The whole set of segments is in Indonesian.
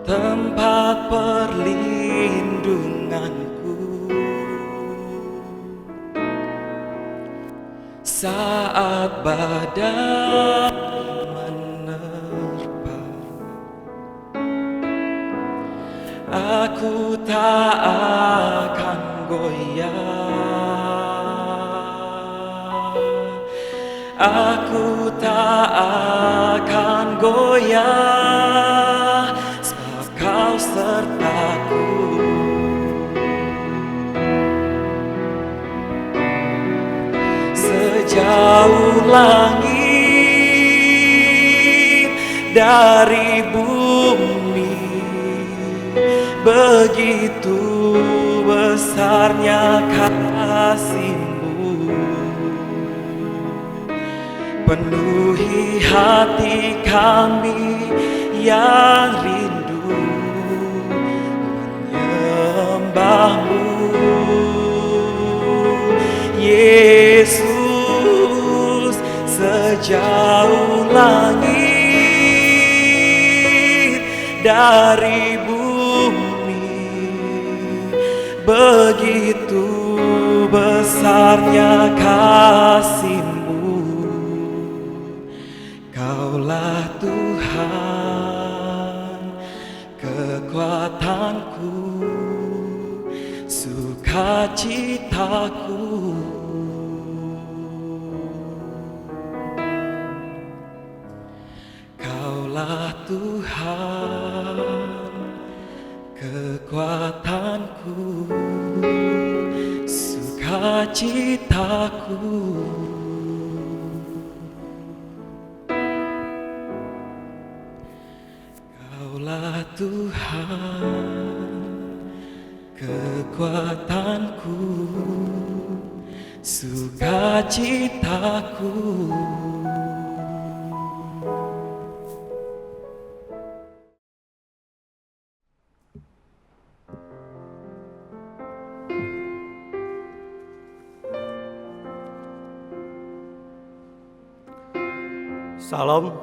tempat perlindunganku saat badai menerpa. Aku tak akan goyah, aku tak akan goyah, sebab Kau sertaku. Sejauh langit dari bumi, begitu besarnya kasih-Mu. Penuhi hati kami yang rindu menyembah-Mu, Yesus. Sejauh langit dari bumi, begitu besarnya kasih-Mu. Kaulah Tuhan, kekuatanku, sukacitaku. Kaulah Tuhan, kekuatanku, sukacitaku. Kaulah Tuhan, kekuatanku, sukacitaku. Salam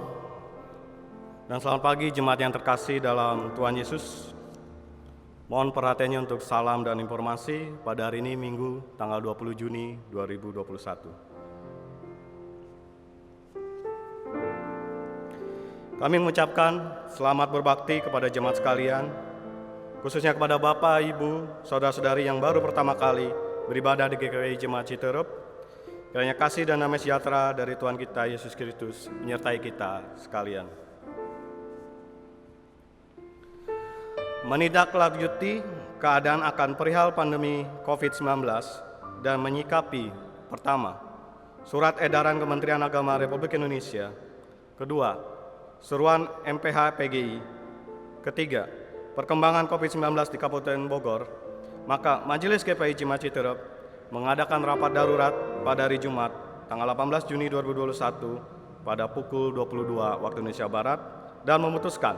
dan selamat pagi jemaat yang terkasih dalam Tuhan Yesus. Mohon perhatiannya untuk salam dan informasi pada hari ini Minggu tanggal 20 Juni 2021. Kami mengucapkan selamat berbakti kepada jemaat sekalian, khususnya kepada Bapak, Ibu, Saudara-saudari yang baru pertama kali beribadah di GKI Jemaat Citerup. Kiranya kasih dan damai sejahtera dari Tuhan kita Yesus Kristus menyertai kita sekalian. Menindaklanjuti keadaan akan perihal pandemi COVID-19 dan menyikapi: pertama, Surat Edaran Kementerian Agama Republik Indonesia; kedua, Seruan MPH PGI; ketiga, perkembangan COVID-19 di Kabupaten Bogor, maka Majelis GPI Jemaat Citerup mengadakan rapat darurat pada hari Jumat, tanggal 18 Juni 2021 pada pukul 22 waktu Indonesia Barat dan memutuskan: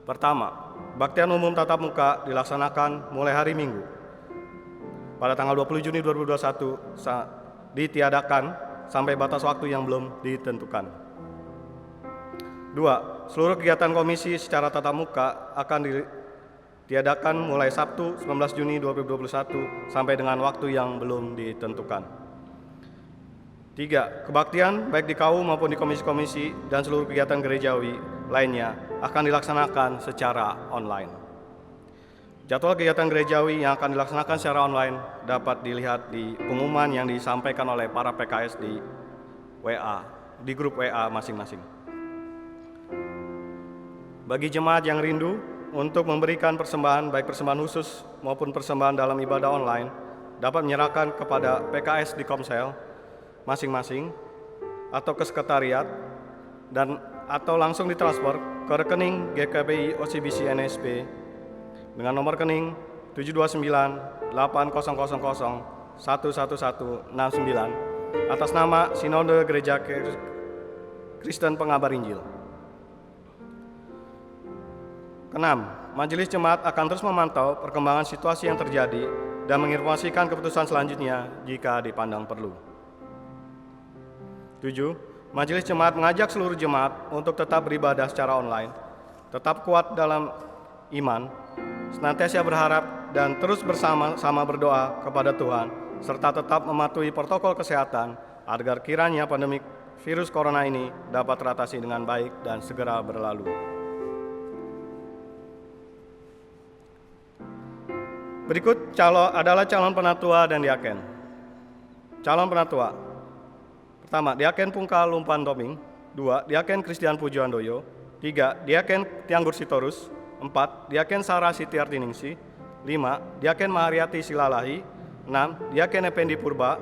pertama, baktian umum tatap muka dilaksanakan mulai hari Minggu pada tanggal 20 Juni 2021 ditiadakan sampai batas waktu yang belum ditentukan. Dua, seluruh kegiatan komisi secara tatap muka akan ditiadakan mulai Sabtu 19 Juni 2021 sampai dengan waktu yang belum ditentukan. 3. Kebaktian baik di KU maupun di komisi-komisi dan seluruh kegiatan gerejawi lainnya akan dilaksanakan secara online. Jadwal kegiatan gerejawi yang akan dilaksanakan secara online dapat dilihat di pengumuman yang disampaikan oleh para PKS di grup WA masing-masing. Bagi jemaat yang rindu untuk memberikan persembahan, baik persembahan khusus maupun persembahan dalam ibadah online, dapat menyerahkan kepada PKS di Komsel masing-masing atau ke sekretariat dan atau langsung ditransfer ke rekening GKBI OCBC NSP dengan nomor rekening 729-800011169 atas nama Sinode Gereja Kristen Pengabar Injil. Keenam, Majelis Jemaat akan terus memantau perkembangan situasi yang terjadi dan menginformasikan keputusan selanjutnya jika dipandang perlu. 7. Majelis Jemaat mengajak seluruh jemaat untuk tetap beribadah secara online, tetap kuat dalam iman, senantiasa berharap dan terus bersama-sama berdoa kepada Tuhan, serta tetap mematuhi protokol kesehatan agar kiranya pandemi virus corona ini dapat teratasi dengan baik dan segera berlalu. Berikut adalah calon penatua dan diaken. Calon penatua. Pertama, Diaken Pungka Lumpan Toming. 2. Diaken Christian Pujuandoyo. 3. Diaken Tianggur Sitorus. 4. Diaken Sarah Sitiartiningsi. 5. Diaken Mahariati Silalahi. 6. Diaken Ependi Purba.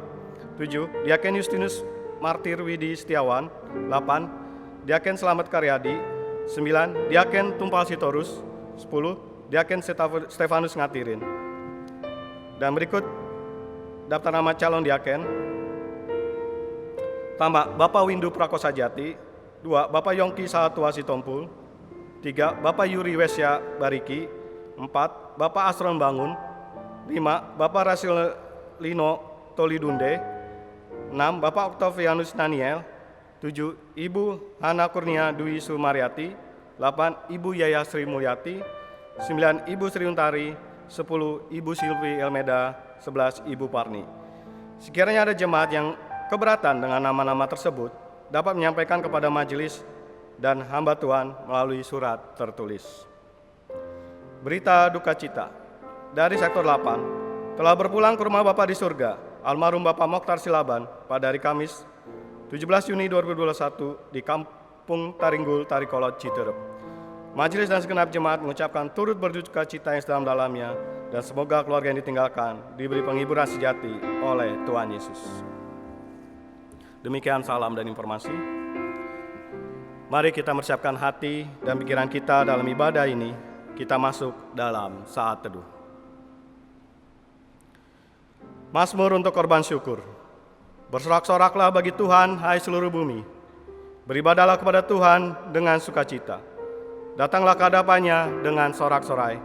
7. Diaken Justinus Martir Widi Setiawan. 8. Diaken Selamat Karyadi. 9. Diaken Tumpal Sitorus. 10. Diaken Stefanus Ngatirin. Dan berikut daftar nama calon diaken. Pertama, Bapak Windu Prakosajati. 2. Bapak Yongki Sahatua Sitompul. 3. Bapak Yuri Wesya Bariki. 4. Bapak Asron Bangun. 5. Bapak Rasil Lino Tolidunde. 6. Bapak Octavianus Daniel. 7. Ibu Hana Kurnia Dwi Sumaryati. 8. Ibu Yaya Sri Mulyati. 9. Ibu Sri Untari. 10. Ibu Silvi Elmeda. 11. Ibu Parni. Sekiranya ada jemaat yang keberatan dengan nama-nama tersebut, dapat menyampaikan kepada majelis dan hamba Tuhan melalui surat tertulis. Berita duka cita dari sektor 8, telah berpulang ke rumah Bapa di surga almarhum Bapak Mokhtar Silaban pada hari Kamis 17 Juni 2021 di Kampung Taringgul, Tarikolot, Citerep. Majelis dan segenap jemaat mengucapkan turut berduka cita yang sedalam-dalamnya dan semoga keluarga yang ditinggalkan diberi penghiburan sejati oleh Tuhan Yesus. Demikian salam dan informasi. Mari kita mempersiapkan hati dan pikiran kita dalam ibadah ini. Kita masuk dalam saat teduh. Mazmur untuk korban syukur. Bersorak-soraklah bagi Tuhan, hai seluruh bumi. Beribadahlah kepada Tuhan dengan sukacita. Datanglah ke hadapannya dengan sorak-sorai.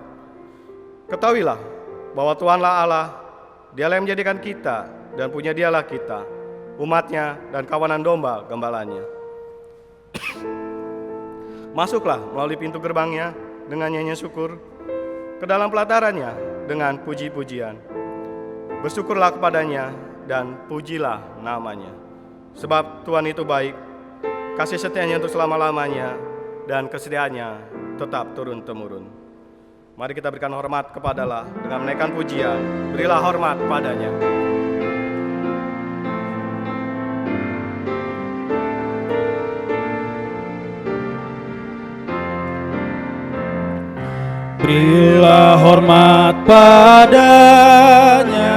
Ketahuilah bahwa Tuhanlah Allah, Dialah yang menjadikan kita dan punya Dialah kita, umatnya dan kawanan domba gembalanya. Masuklah melalui pintu gerbangnya dengan nyanyian syukur, ke dalam pelatarannya dengan puji-pujian. Bersyukurlah kepadanya dan pujilah namanya. Sebab Tuhan itu baik, kasih setianya untuk selama-lamanya, dan kesediaannya tetap turun-temurun. Mari kita berikan hormat kepadalah dengan menaikkan pujian. Berilah hormat padanya. Berilah hormat padanya,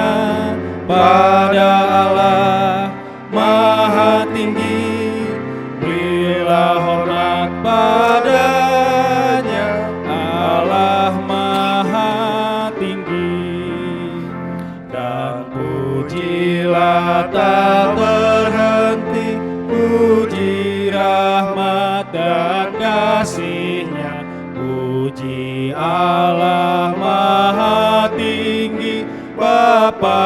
pada Allah Maha Tinggi. Berilah hormat padanya, Allah Maha Tinggi. Dan pujilah tak berhenti, puji rahmat dan kasih-Nya. Puji Allah Maha Tinggi, Bapa,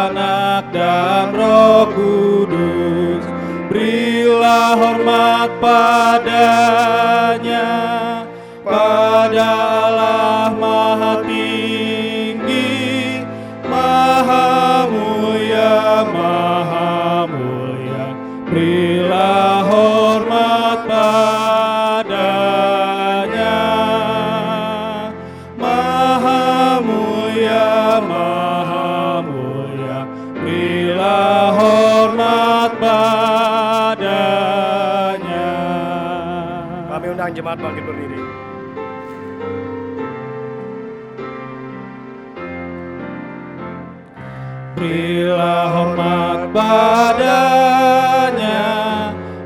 Anak, dan Roh Kudus. Berilah hormat padanya, pada Allah Maha Tinggi, Maha Mulia, Maha Mulia. Berilah hormat padanya, Maha Mulia, Maha Mulia. Berilah hormat padanya. Kami undang jemaat bangkit berdiri. Berilah hormat padanya,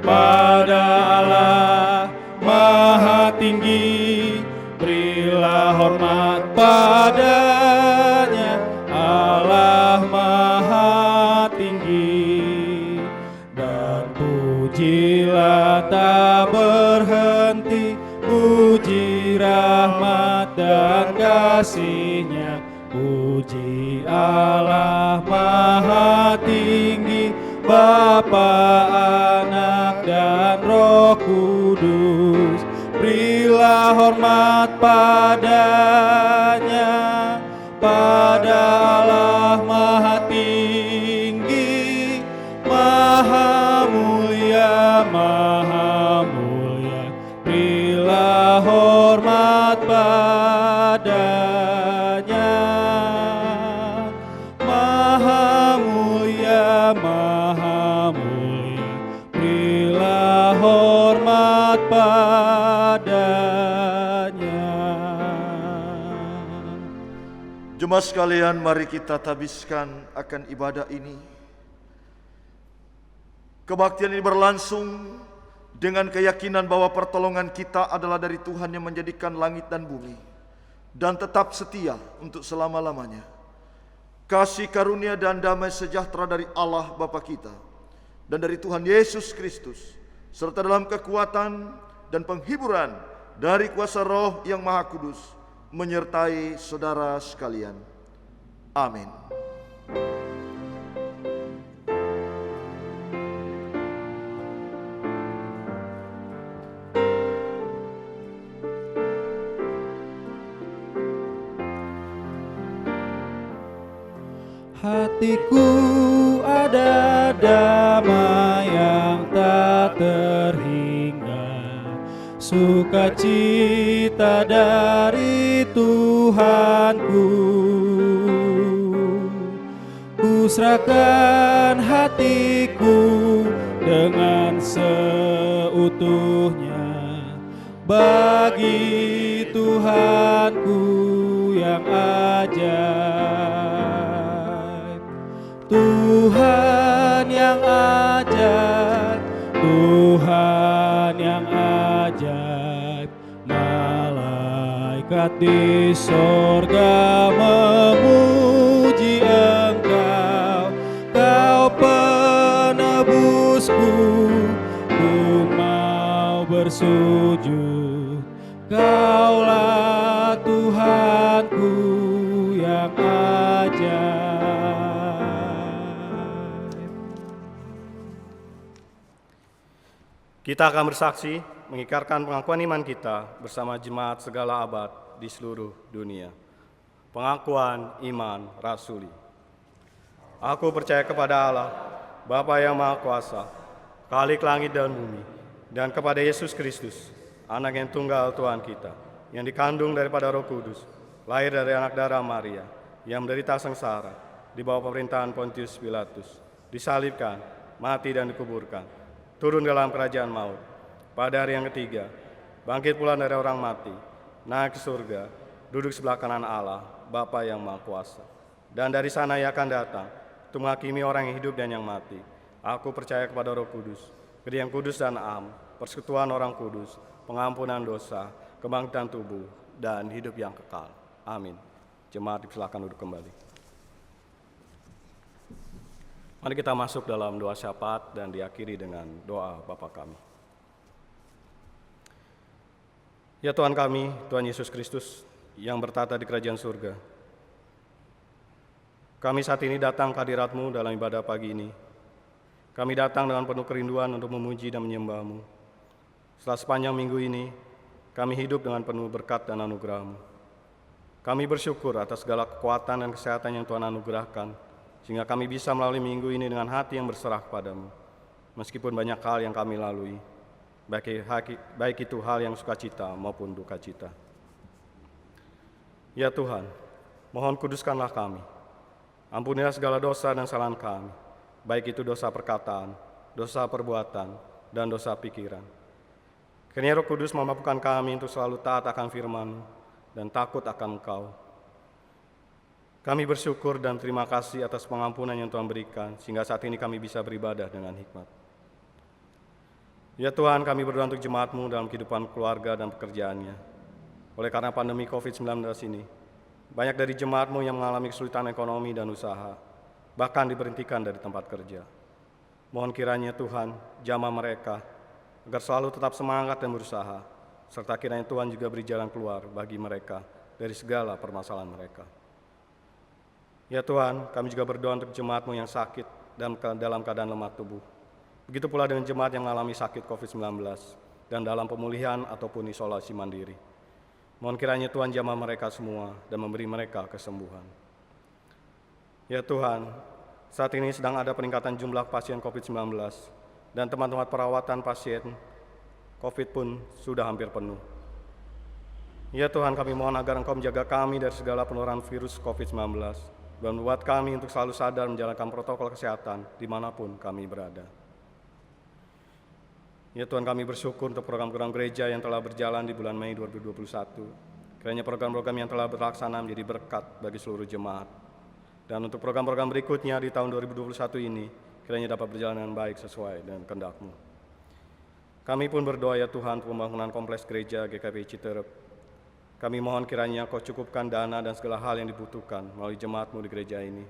pada Allah Maha Tinggi. Berilah hormat padanya, Allah Maha Tinggi. Dan pujilah tak berhenti, puji rahmat dan kasih-Nya. Puji Allah Maha Tinggi, Bapa, Anak, dan Roh Kudus. kudus, berilah hormat padanya, pada Allah Maha Tinggi, Maha Mulia, Maha Mulia, berilah hormat padanya, Maha Mulia, Maha Mulia, berilah hormat padanya. Jemaat sekalian, mari kita tabiskan akan ibadah ini. Kebaktian ini berlangsung dengan keyakinan bahwa pertolongan kita adalah dari Tuhan yang menjadikan langit dan bumi dan tetap setia untuk selama-lamanya. Kasih karunia dan damai sejahtera dari Allah Bapa kita dan dari Tuhan Yesus Kristus, serta dalam kekuatan dan penghiburan dari kuasa Roh yang Maha Kudus, menyertai saudara sekalian. Amin. Hatiku ada damai yang tak terhingga, sukacita dari Tuhanku. Kuserahkan hatiku dengan seutuhnya bagi Tuhanku yang ajaib. Tuhan yang ajaib, Tuhan yang ajaib, malaikat di sorga memuji Engkau, Kau penebusku, ku mau bersujud, Kaulah Tuhanku yang ajaib. Kita akan bersaksi mengikrarkan pengakuan iman kita bersama jemaat segala abad di seluruh dunia. Pengakuan iman rasuli. Aku percaya kepada Allah, Bapa yang Maha Kuasa, Khalik langit dan bumi, dan kepada Yesus Kristus, Anak yang tunggal Tuhan kita, yang dikandung daripada Roh Kudus, lahir dari anak darah Maria, yang menderita sengsara, di bawah pemerintahan Pontius Pilatus, disalibkan, mati dan dikuburkan, turun dalam kerajaan maut, pada hari yang ketiga, bangkit pula dari orang mati, naik ke surga, duduk sebelah kanan Allah, Bapa yang Maha Kuasa. Dan dari sana Ia akan datang, untuk menghakimi orang yang hidup dan yang mati. Aku percaya kepada Roh Kudus, Gereja yang kudus dan am, persekutuan orang kudus, pengampunan dosa, kebangkitan tubuh, dan hidup yang kekal. Amin. Jemaat dipersilakan duduk kembali. Mari kita masuk dalam doa syafaat dan diakhiri dengan doa Bapa kami. Ya Tuhan kami, Tuhan Yesus Kristus, yang bertata di kerajaan surga, kami saat ini datang ke hadirat-Mu dalam ibadah pagi ini. Kami datang dengan penuh kerinduan untuk memuji dan menyembah-Mu. Setelah sepanjang minggu ini, kami hidup dengan penuh berkat dan anugerah-Mu. Kami bersyukur atas segala kekuatan dan kesehatan yang Tuhan anugerahkan, sehingga kami bisa melalui minggu ini dengan hati yang berserah kepada-Mu. Meskipun banyak hal yang kami lalui, baik itu hal yang sukacita maupun duka cita. Ya Tuhan, mohon kuduskanlah kami. Ampunilah segala dosa dan kesalahan kami, baik itu dosa perkataan, dosa perbuatan, dan dosa pikiran. Kiranya Roh Kudus memampukan kami untuk selalu taat akan firman-Mu dan takut akan Engkau. Kami bersyukur dan terima kasih atas pengampunan yang Tuhan berikan, sehingga saat ini kami bisa beribadah dengan hikmat. Ya Tuhan, kami berdoa untuk jemaat-Mu dalam kehidupan keluarga dan pekerjaannya. Oleh karena pandemi COVID-19 ini, banyak dari jemaat-Mu yang mengalami kesulitan ekonomi dan usaha, bahkan diberhentikan dari tempat kerja. Mohon kiranya Tuhan jamah mereka, agar selalu tetap semangat dan berusaha, serta kiranya Tuhan juga beri jalan keluar bagi mereka dari segala permasalahan mereka. Ya Tuhan, kami juga berdoa untuk jemaat-Mu yang sakit dan dalam keadaan lemah tubuh. Begitu pula dengan jemaat yang mengalami sakit COVID-19, dan dalam pemulihan ataupun isolasi mandiri. Mohon kiranya Tuhan jamah mereka semua dan memberi mereka kesembuhan. Ya Tuhan, saat ini sedang ada peningkatan jumlah pasien COVID-19 dan tempat-tempat perawatan pasien COVID pun sudah hampir penuh. Ya Tuhan, kami mohon agar Engkau menjaga kami dari segala penularan virus COVID-19 dan membuat kami untuk selalu sadar menjalankan protokol kesehatan dimanapun kami berada. Ya Tuhan, kami bersyukur untuk program-program gereja yang telah berjalan di bulan Mei 2021. Kiranya program-program yang telah berlaksana menjadi berkat bagi seluruh jemaat. Dan untuk program-program berikutnya di tahun 2021 ini, kiranya dapat berjalan dengan baik sesuai dengan kehendak-Mu. Kami pun berdoa ya Tuhan untuk pembangunan kompleks gereja GKPI Citerep. Kami mohon kiranya Kau cukupkan dana dan segala hal yang dibutuhkan melalui jemaat-Mu di gereja ini,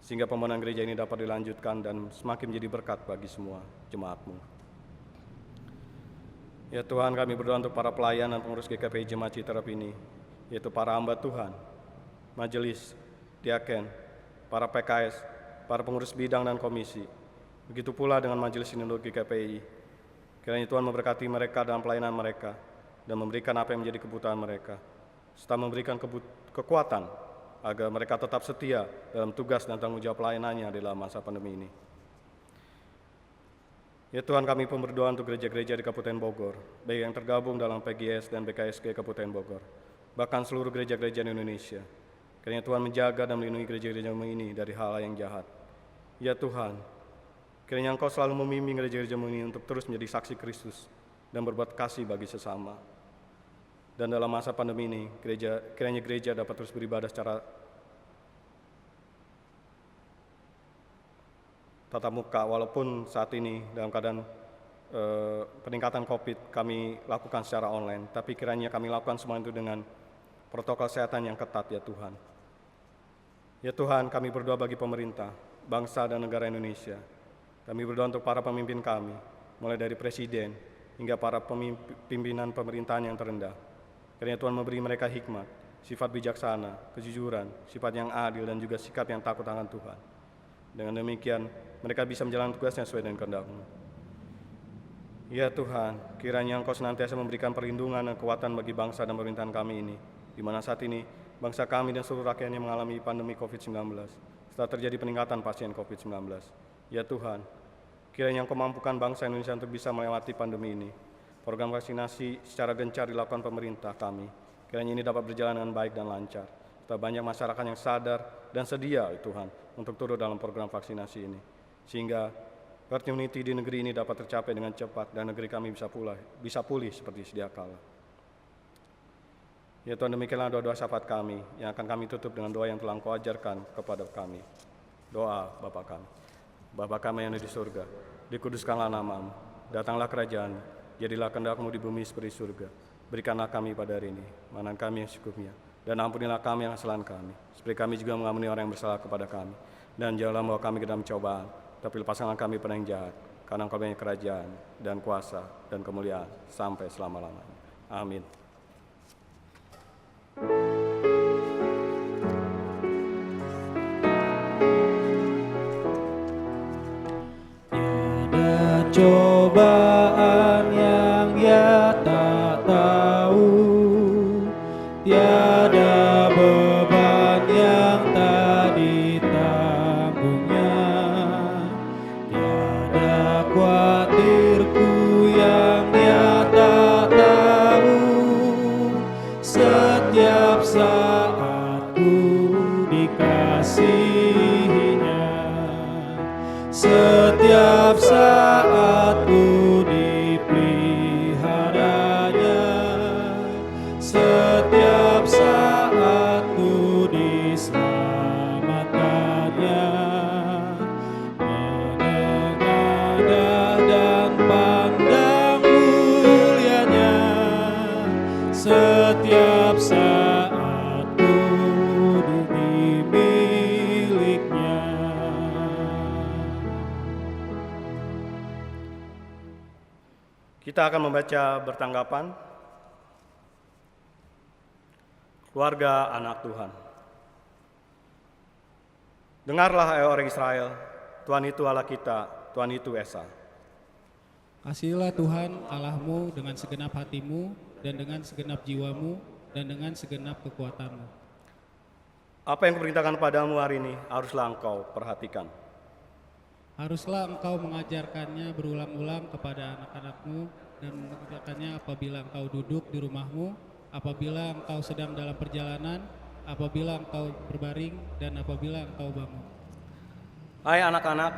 sehingga pembangunan gereja ini dapat dilanjutkan dan semakin menjadi berkat bagi semua jemaat-Mu. Ya Tuhan, kami berdoa untuk para pelayan dan pengurus GKPI Jemaat Citerep ini, yaitu para hamba Tuhan, majelis, diaken, para PKS, para pengurus bidang dan komisi. Begitu pula dengan majelis sinode GKPI. Kiranya Tuhan memberkati mereka dalam pelayanan mereka dan memberikan apa yang menjadi kebutuhan mereka, serta memberikan kekuatan agar mereka tetap setia dalam tugas dan tanggung jawab pelayanannya dalam masa pandemi ini. Ya Tuhan, kami pun berdoa untuk gereja-gereja di Kabupaten Bogor, baik yang tergabung dalam PGS dan BKSG Kabupaten Bogor, bahkan seluruh gereja-gereja di Indonesia. Kiranya Tuhan menjaga dan melindungi gereja-gereja ini dari hal yang jahat. Ya Tuhan, kiranya Engkau selalu membimbing gereja-gereja ini untuk terus menjadi saksi Kristus dan berbuat kasih bagi sesama. Dan dalam masa pandemi ini, kiranya gereja dapat terus beribadah secara tatap muka, walaupun saat ini dalam keadaan peningkatan COVID kami lakukan secara online, tapi kiranya kami lakukan semua itu dengan protokol kesehatan yang ketat ya Tuhan. Ya Tuhan, kami berdoa bagi pemerintah, bangsa dan negara Indonesia. Kami berdoa untuk para pemimpin kami, mulai dari presiden hingga para pimpinan pemerintahan yang terendah. Kiranya Tuhan memberi mereka hikmat, sifat bijaksana, kejujuran, sifat yang adil dan juga sikap yang takut akan Tuhan. Dengan demikian, mereka bisa menjalankan tugasnya sesuai dengan kehendak-Mu. Ya Tuhan, kiranya Engkau senantiasa memberikan perlindungan dan kekuatan bagi bangsa dan pemerintahan kami ini, di mana saat ini bangsa kami dan seluruh rakyatnya mengalami pandemi COVID-19, setelah terjadi peningkatan pasien COVID-19. Ya Tuhan, kiranya Engkau mampukan bangsa Indonesia untuk bisa melewati pandemi ini. Program vaksinasi secara gencar dilakukan pemerintah kami. Kiranya ini dapat berjalan dengan baik dan lancar. Serta banyak masyarakat yang sadar dan sedia, Tuhan, untuk turut dalam program vaksinasi ini. Sehingga herd immunity di negeri ini dapat tercapai dengan cepat dan negeri kami bisa pulih seperti sedia kala. Ya Tuhan, demikianlah doa-doa syafaat kami yang akan kami tutup dengan doa yang telah Engkau ajarkan kepada kami. Doa Bapa kami. Bapa kami yang ada di surga, dikuduskanlah nama-Mu, datanglah kerajaan-Mu, jadilah kehendak-Mu di bumi seperti surga. Berikanlah kami pada hari ini makanan kami yang secukupnya, dan ampunilah kami yang kesalahan kami, seperti kami juga mengampuni orang yang bersalah kepada kami. Dan janganlah membawa kami ke dalam cobaan, tapi lepaskanlah kami pada yang jahat, karena Engkau punya kerajaan dan kuasa dan kemuliaan sampai selama-lamanya. Amin. Tiada cobaan yang Dia tak tahu, tiada beban yang tak ditanggungnya, tiada khawatirku yang Dia tak tahu. Setiap saat ku dikasihinya, setiap saat ku dipeliharanya, setiap saat ku diselamatkannya. Menengadah dan pandang mulianya, setiap saat ku di miliknya. Kita akan membaca bertanggapan keluarga anak Tuhan. Dengarlah hai orang Israel, Tuhan itu Allah kita, Tuhan itu Esa. Kasihilah Tuhan Allahmu dengan segenap hatimu dan dengan segenap jiwamu dan dengan segenap kekuatanmu. Apa yang kuperintahkan padamu hari ini haruslah engkau perhatikan. Haruslah engkau mengajarkannya berulang-ulang kepada anak-anakmu dan mengerjakannya apabila engkau duduk di rumahmu, apabila engkau sedang dalam perjalanan, apabila engkau berbaring, dan apabila engkau bangun. Hai anak-anak,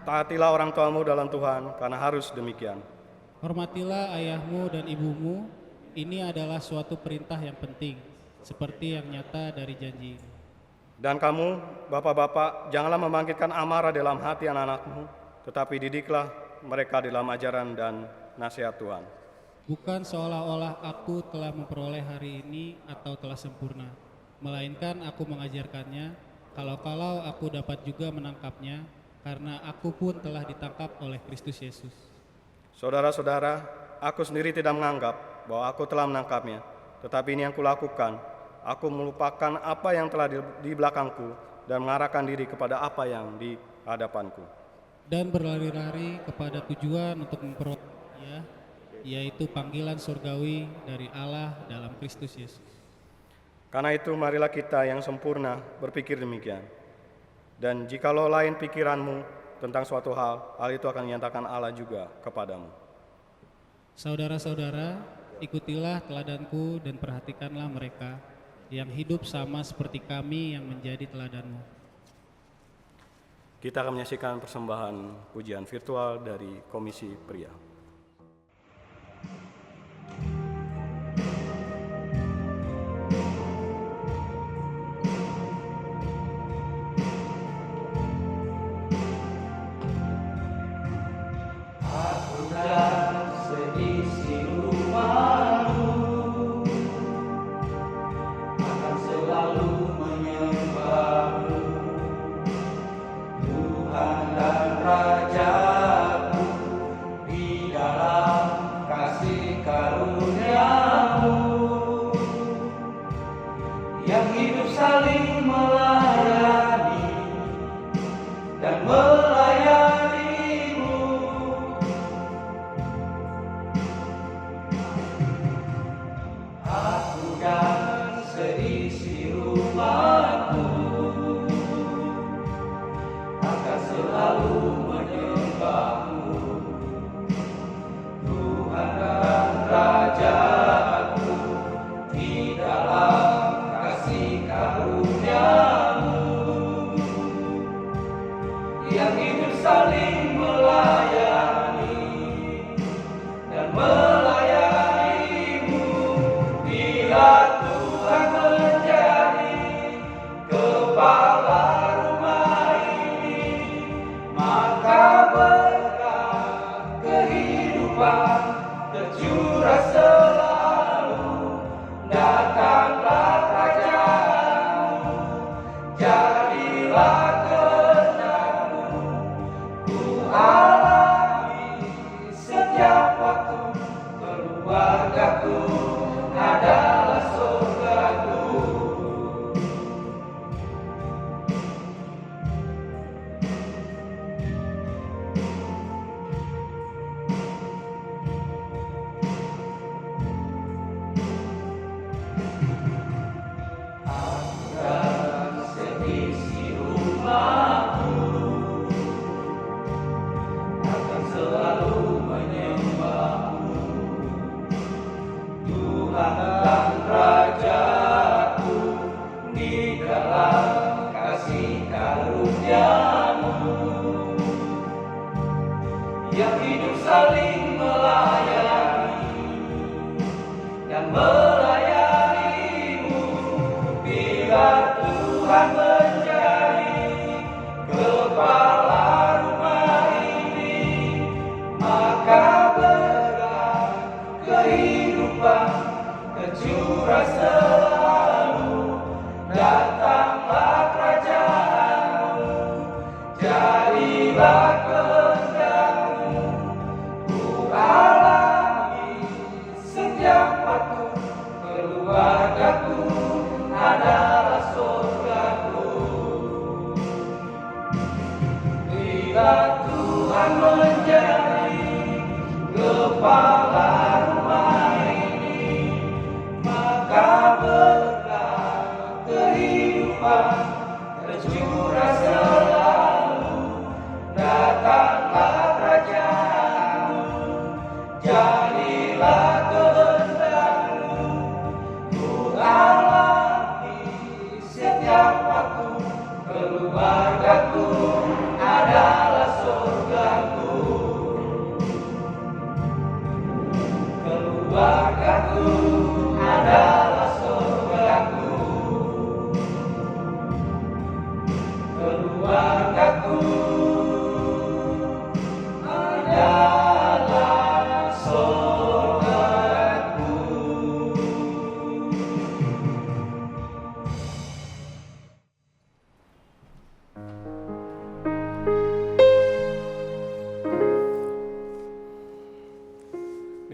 taatilah orang tuamu dalam Tuhan, karena harus demikian. Hormatilah ayahmu dan ibumu, ini adalah suatu perintah yang penting, seperti yang nyata dari janji ini. Dan kamu, bapak-bapak, janganlah membangkitkan amarah dalam hati anak-anakmu, tetapi didiklah mereka dalam ajaran dan nasihat Tuhan. Bukan seolah-olah aku telah memperoleh hari ini atau telah sempurna, melainkan aku mengajarkannya, kalau-kalau aku dapat juga menangkapnya, karena aku pun telah ditangkap oleh Kristus Yesus. Saudara-saudara, aku sendiri tidak menganggap bahwa aku telah menangkapnya, tetapi ini yang kulakukan. Aku melupakan apa yang telah di belakangku dan mengarahkan diri kepada apa yang di hadapanku. Dan berlari-lari kepada tujuan untuk memperolehnya, yaitu panggilan surgawi dari Allah dalam Kristus Yesus. Karena itu marilah kita yang sempurna berpikir demikian. Dan jikalau lain pikiranmu tentang suatu hal itu akan dinyatakan Allah juga kepadamu. Saudara-saudara, ikutilah teladanku dan perhatikanlah mereka yang hidup sama seperti kami yang menjadi teladanmu. Kita akan menyaksikan persembahan pujian virtual dari Komisi Pria. Tuhan menjadi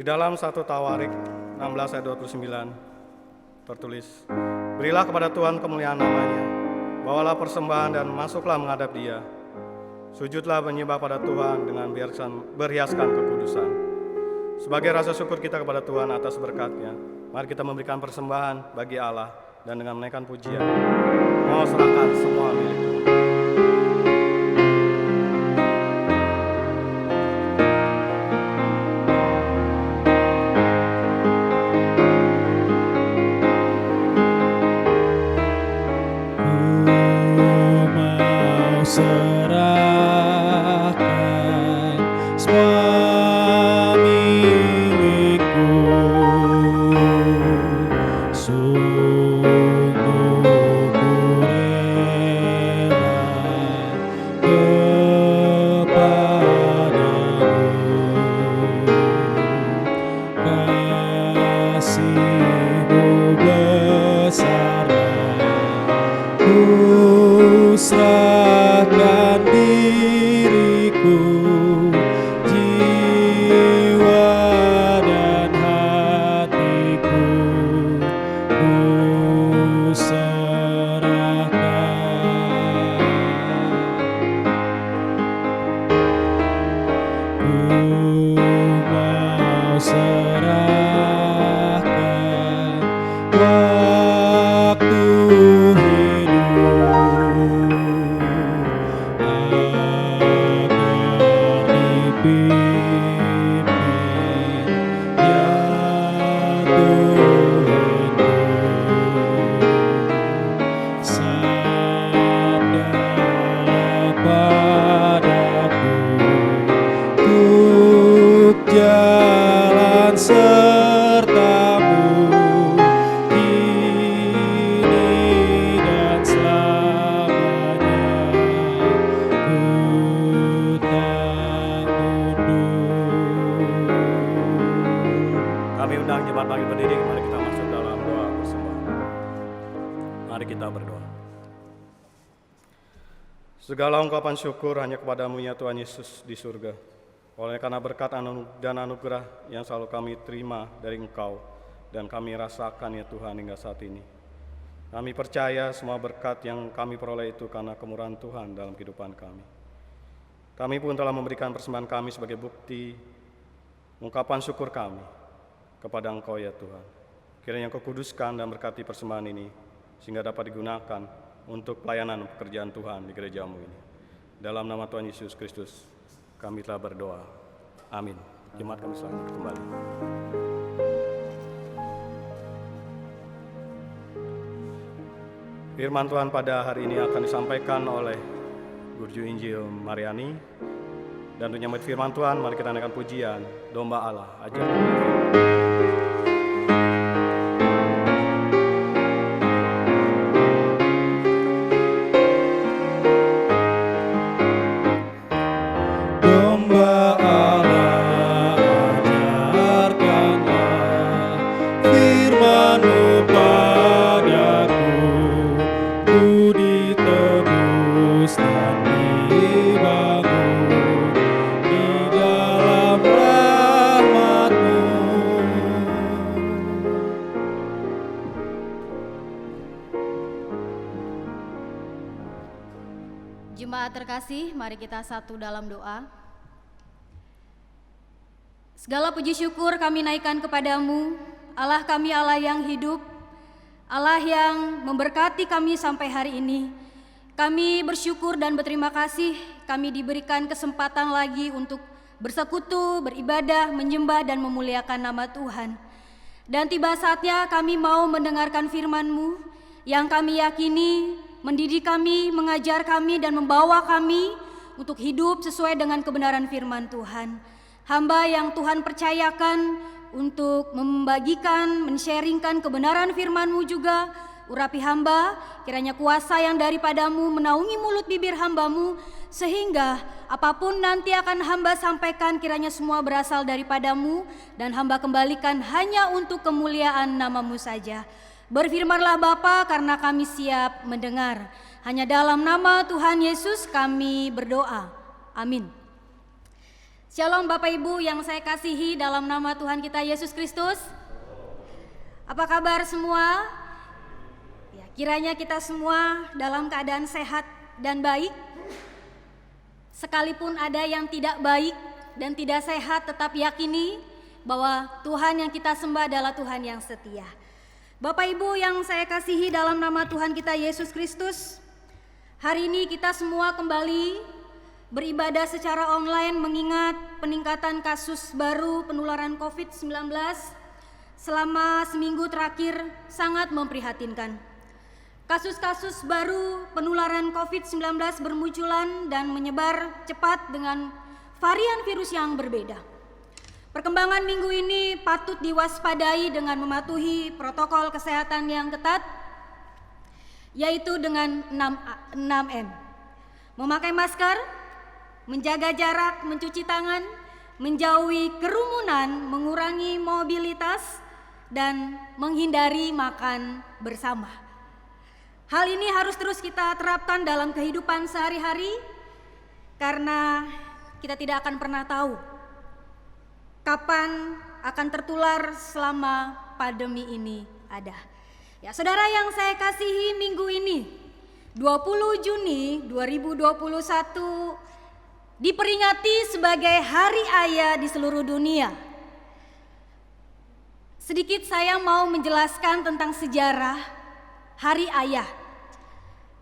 dalam 1 Tawarik 16 ayat 29 tertulis, berilah kepada Tuhan kemuliaan namanya, bawalah persembahan dan masuklah menghadap Dia. Sujudlah menyembah pada Tuhan dengan berhiaskan kekudusan. Sebagai rasa syukur kita kepada Tuhan atas berkat-Nya, mari kita memberikan persembahan bagi Allah dan dengan menaikkan pujian, mau serahkan semua milik Tuhan. Serahkan semua milikku, sungguh ku rela kepadamu. Kasih-Mu besarlah, ku serahkan diriku, jiwa dan hatiku, ku serahkan. Ku mau serahkan waktu jalan sertamu kini dan selamanya, ku tak mundur. Kami undang jemaat bangkit berdiri, mari kita masuk dalam doa persembahan. Mari kita berdoa. Segala ungkapan syukur hanya kepadamu ya Tuhan Yesus di surga. Oleh karena berkat dan anugerah yang selalu kami terima dari Engkau dan kami rasakan ya Tuhan hingga saat ini. Kami percaya semua berkat yang kami peroleh itu karena kemurahan Tuhan dalam kehidupan kami. Kami pun telah memberikan persembahan kami sebagai bukti ungkapan syukur kami kepada Engkau ya Tuhan. Kiranya Engkau kuduskan dan berkati persembahan ini sehingga dapat digunakan untuk pelayanan pekerjaan Tuhan di gerejamu ini. Dalam nama Tuhan Yesus Kristus kami telah berdoa. Amin. Jemaat kami selamat kembali. Firman Tuhan pada hari ini akan disampaikan oleh Guru Injil Mariani. Dan untuk menyambut firman Tuhan, mari kita naikkan pujian Domba Allah, ajar kami firman. Jemaat terkasih, mari kita satu dalam doa. Segala puji syukur kami naikkan kepadamu, Allah kami, Allah yang hidup, Allah yang memberkati kami sampai hari ini. Kami bersyukur dan berterima kasih kami diberikan kesempatan lagi untuk bersekutu, beribadah, menyembah dan memuliakan nama Tuhan. Dan tiba saatnya kami mau mendengarkan firman-Mu yang kami yakini mendidik kami, mengajar kami dan membawa kami untuk hidup sesuai dengan kebenaran firman Tuhan. Hamba yang Tuhan percayakan untuk membagikan, men-sharingkan kebenaran firman-Mu juga, urapi hamba, kiranya kuasa yang daripadamu menaungi mulut bibir hamba-Mu, sehingga apapun nanti akan hamba sampaikan kiranya semua berasal daripadamu dan hamba kembalikan hanya untuk kemuliaan nama-Mu saja. Berfirmanlah Bapa, karena kami siap mendengar. Hanya dalam nama Tuhan Yesus kami berdoa. Amin. Shalom Bapak Ibu yang saya kasihi dalam nama Tuhan kita Yesus Kristus. Apa kabar semua? Ya, kiranya kita semua dalam keadaan sehat dan baik. Sekalipun ada yang tidak baik dan tidak sehat, tetap yakini bahwa Tuhan yang kita sembah adalah Tuhan yang setia. Bapak Ibu yang saya kasihi dalam nama Tuhan kita Yesus Kristus, hari ini kita semua kembali beribadah secara online mengingat peningkatan kasus baru penularan COVID-19 selama seminggu terakhir sangat memprihatinkan. Kasus-kasus baru penularan COVID-19 bermunculan dan menyebar cepat dengan varian virus yang berbeda. Perkembangan minggu ini patut diwaspadai dengan mematuhi protokol kesehatan yang ketat, yaitu dengan 6M. Memakai masker, menjaga jarak, mencuci tangan, menjauhi kerumunan, mengurangi mobilitas, dan menghindari makan bersama. Hal ini harus terus kita terapkan dalam kehidupan sehari-hari karena kita tidak akan pernah tahu kapan akan tertular selama pandemi ini ada. Ya, saudara yang saya kasihi, minggu ini 20 Juni 2021 diperingati sebagai Hari Ayah di seluruh dunia. Sedikit saya mau menjelaskan tentang sejarah Hari Ayah,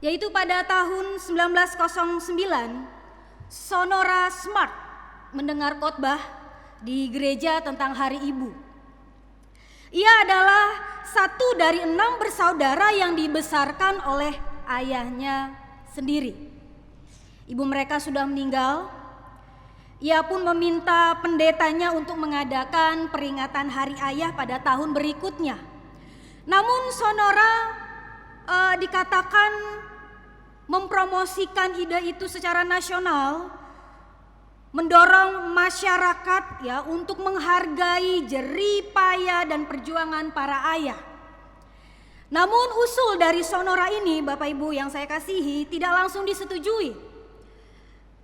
yaitu pada tahun 1909 Sonora Smart mendengar khotbah di gereja tentang Hari Ibu. Ia adalah satu dari 6 bersaudara yang dibesarkan oleh ayahnya sendiri. Ibu mereka sudah meninggal. Ia pun meminta pendetanya untuk mengadakan peringatan Hari Ayah pada tahun berikutnya. Namun Sonora dikatakan mempromosikan ide itu secara nasional, mendorong masyarakat ya untuk menghargai jerih payah dan perjuangan para ayah. Namun usul dari Sonora ini, Bapak Ibu yang saya kasihi, tidak langsung disetujui.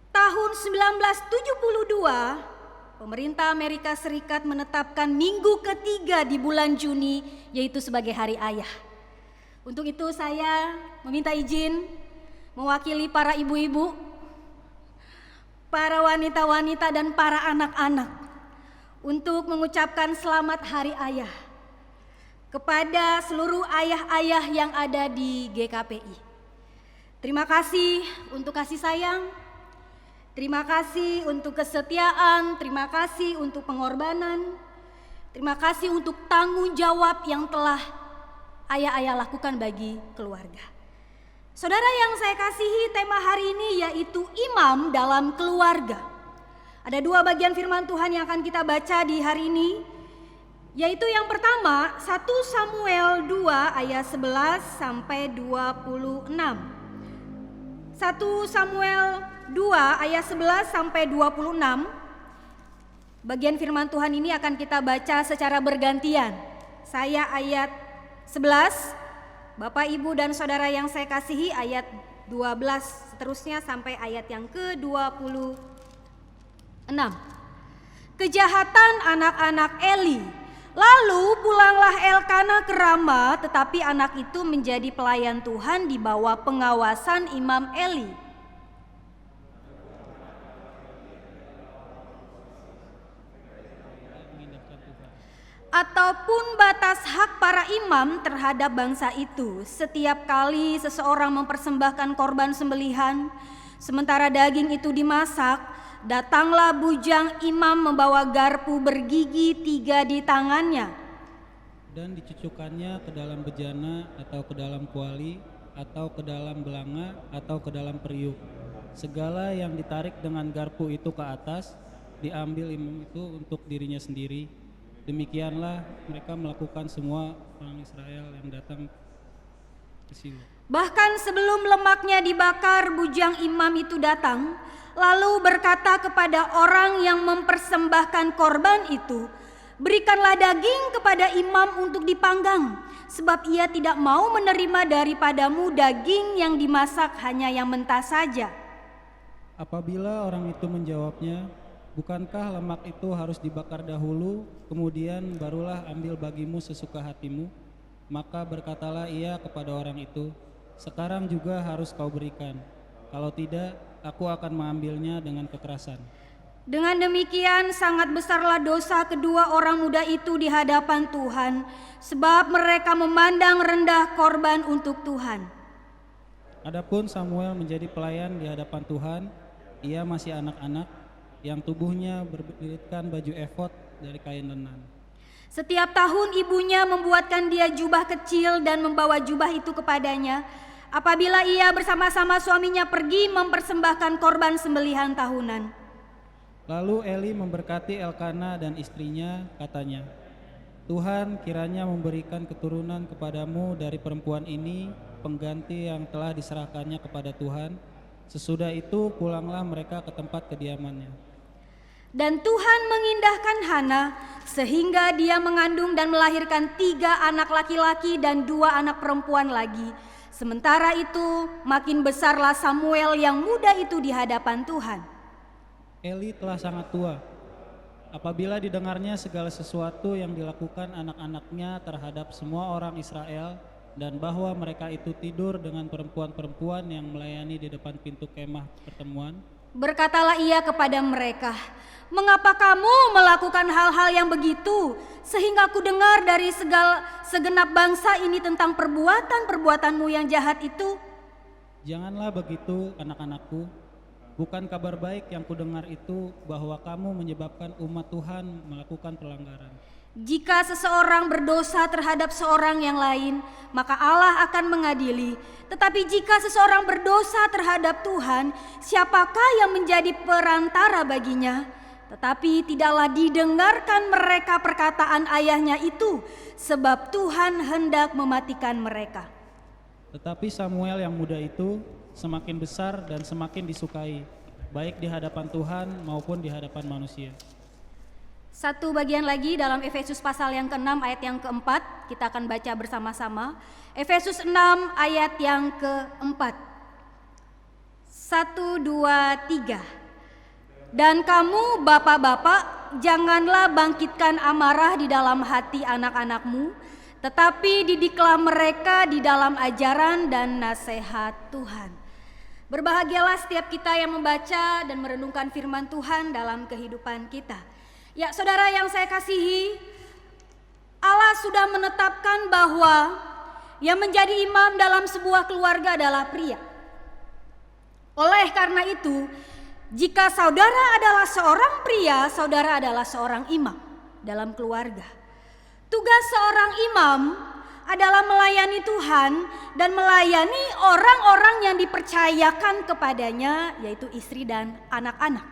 Tahun 1972, pemerintah Amerika Serikat menetapkan minggu ketiga di bulan Juni, yaitu sebagai Hari Ayah. Untuk itu saya meminta izin mewakili para ibu-ibu, para wanita-wanita dan para anak-anak untuk mengucapkan selamat Hari Ayah kepada seluruh ayah-ayah yang ada di GKPI. Terima kasih untuk kasih sayang, terima kasih untuk kesetiaan, terima kasih untuk pengorbanan, terima kasih untuk tanggung jawab yang telah ayah-ayah lakukan bagi keluarga. Saudara yang saya kasihi, tema hari ini yaitu imam dalam keluarga. Ada 2 bagian firman Tuhan yang akan kita baca di hari ini, yaitu yang pertama 1 Samuel 2 ayat 11 sampai 26. 1 Samuel 2 ayat 11 sampai 26. Bagian firman Tuhan ini akan kita baca secara bergantian. Saya ayat 11, Bapak Ibu dan saudara yang saya kasihi ayat 12 seterusnya sampai ayat yang ke-26. Kejahatan anak-anak Eli. Lalu pulanglah Elkana ke Rama, tetapi anak itu menjadi pelayan Tuhan di bawah pengawasan Imam Eli. Ataupun batas hak para imam terhadap bangsa itu. Setiap kali seseorang mempersembahkan korban sembelihan, sementara daging itu dimasak, datanglah bujang imam membawa garpu bergigi 3 di tangannya, dan dicucukkannya ke dalam bejana atau ke dalam kuali atau ke dalam belanga atau ke dalam periuk. Segala yang ditarik dengan garpu itu ke atas, diambil imam itu untuk dirinya sendiri. Demikianlah mereka melakukan semua orang Israel yang datang ke Silo. Bahkan sebelum lemaknya dibakar, bujang imam itu datang, lalu berkata kepada orang yang mempersembahkan korban itu, "Berikanlah daging kepada imam untuk dipanggang, sebab ia tidak mau menerima daripadamu daging yang dimasak hanya yang mentah saja." Apabila orang itu menjawabnya, Bukankah lemak itu harus dibakar dahulu, kemudian barulah ambil bagimu sesuka hatimu? Maka berkatalah ia kepada orang itu, sekarang juga harus kau berikan. Kalau tidak, aku akan mengambilnya dengan kekerasan. Dengan demikian sangat besarlah dosa kedua orang muda itu di hadapan Tuhan, sebab mereka memandang rendah korban untuk Tuhan. Adapun Samuel menjadi pelayan di hadapan Tuhan, ia masih anak-anak, yang tubuhnya berbelitkan baju efod dari kain lenan. Setiap tahun ibunya membuatkan dia jubah kecil dan membawa jubah itu kepadanya apabila ia bersama-sama suaminya pergi mempersembahkan korban sembelihan tahunan. Lalu Eli memberkati Elkana dan istrinya, katanya, Tuhan kiranya memberikan keturunan kepadamu dari perempuan ini pengganti yang telah diserahkannya kepada Tuhan. Sesudah itu pulanglah mereka ke tempat kediamannya. Dan Tuhan mengindahkan Hana sehingga dia mengandung dan melahirkan 3 anak laki-laki dan 2 anak perempuan lagi. Sementara itu makin besarlah Samuel yang muda itu di hadapan Tuhan. Eli telah sangat tua. Apabila didengarnya segala sesuatu yang dilakukan anak-anaknya terhadap semua orang Israel, dan bahwa mereka itu tidur dengan perempuan-perempuan yang melayani di depan pintu kemah pertemuan, Berkatalah ia kepada mereka, mengapa kamu melakukan hal-hal yang begitu, sehingga aku dengar dari segenap bangsa ini tentang perbuatan-perbuatanmu yang jahat itu? Janganlah begitu anak-anakku, bukan kabar baik yang kudengar itu bahwa kamu menyebabkan umat Tuhan melakukan pelanggaran. Jika seseorang berdosa terhadap seorang yang lain, maka Allah akan mengadili. Tetapi jika seseorang berdosa terhadap Tuhan, siapakah yang menjadi perantara baginya? Tetapi tidaklah didengarkan mereka perkataan ayahnya itu, sebab Tuhan hendak mematikan mereka. Tetapi Samuel yang muda itu semakin besar dan semakin disukai, baik di hadapan Tuhan maupun di hadapan manusia. Satu bagian lagi dalam Efesus pasal yang ke-6 ayat yang ke-4, kita akan baca bersama-sama. Efesus 6 ayat yang ke-4. 1, 2, 3. Dan kamu bapak-bapak, janganlah bangkitkan amarah di dalam hati anak-anakmu, tetapi didiklah mereka di dalam ajaran dan nasihat Tuhan. Berbahagialah setiap kita yang membaca dan merenungkan firman Tuhan dalam kehidupan kita. Ya, saudara yang saya kasihi, Allah sudah menetapkan bahwa yang menjadi imam dalam sebuah keluarga adalah pria. Oleh karena itu, jika saudara adalah seorang pria, saudara adalah seorang imam dalam keluarga. Tugas seorang imam adalah melayani Tuhan dan melayani orang-orang yang dipercayakan kepadanya, yaitu istri dan anak-anak.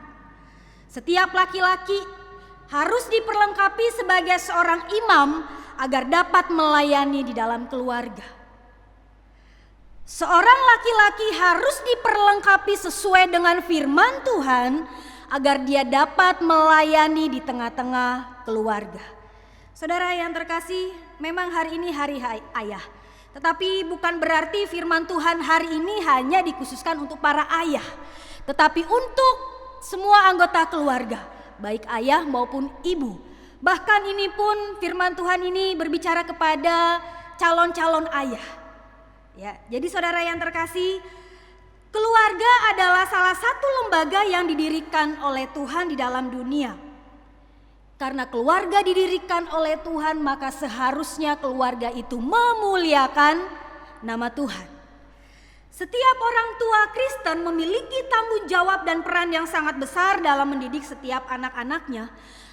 Setiap laki-laki harus diperlengkapi sebagai seorang imam agar dapat melayani di dalam keluarga. Seorang laki-laki harus diperlengkapi sesuai dengan firman Tuhan agar dia dapat melayani di tengah-tengah keluarga. Saudara yang terkasih, memang hari ini hari ayah. Tetapi bukan berarti firman Tuhan hari ini hanya dikhususkan untuk para ayah, tetapi untuk semua anggota keluarga, baik ayah maupun ibu. Bahkan ini pun firman Tuhan ini berbicara kepada calon-calon ayah. Ya, jadi saudara yang terkasih, keluarga adalah salah satu lembaga yang didirikan oleh Tuhan di dalam dunia. Karena keluarga didirikan oleh Tuhan, maka seharusnya keluarga itu memuliakan nama Tuhan. Setiap orang tua Kristen memiliki tanggung jawab dan peran yang sangat besar dalam mendidik setiap anak-anaknya,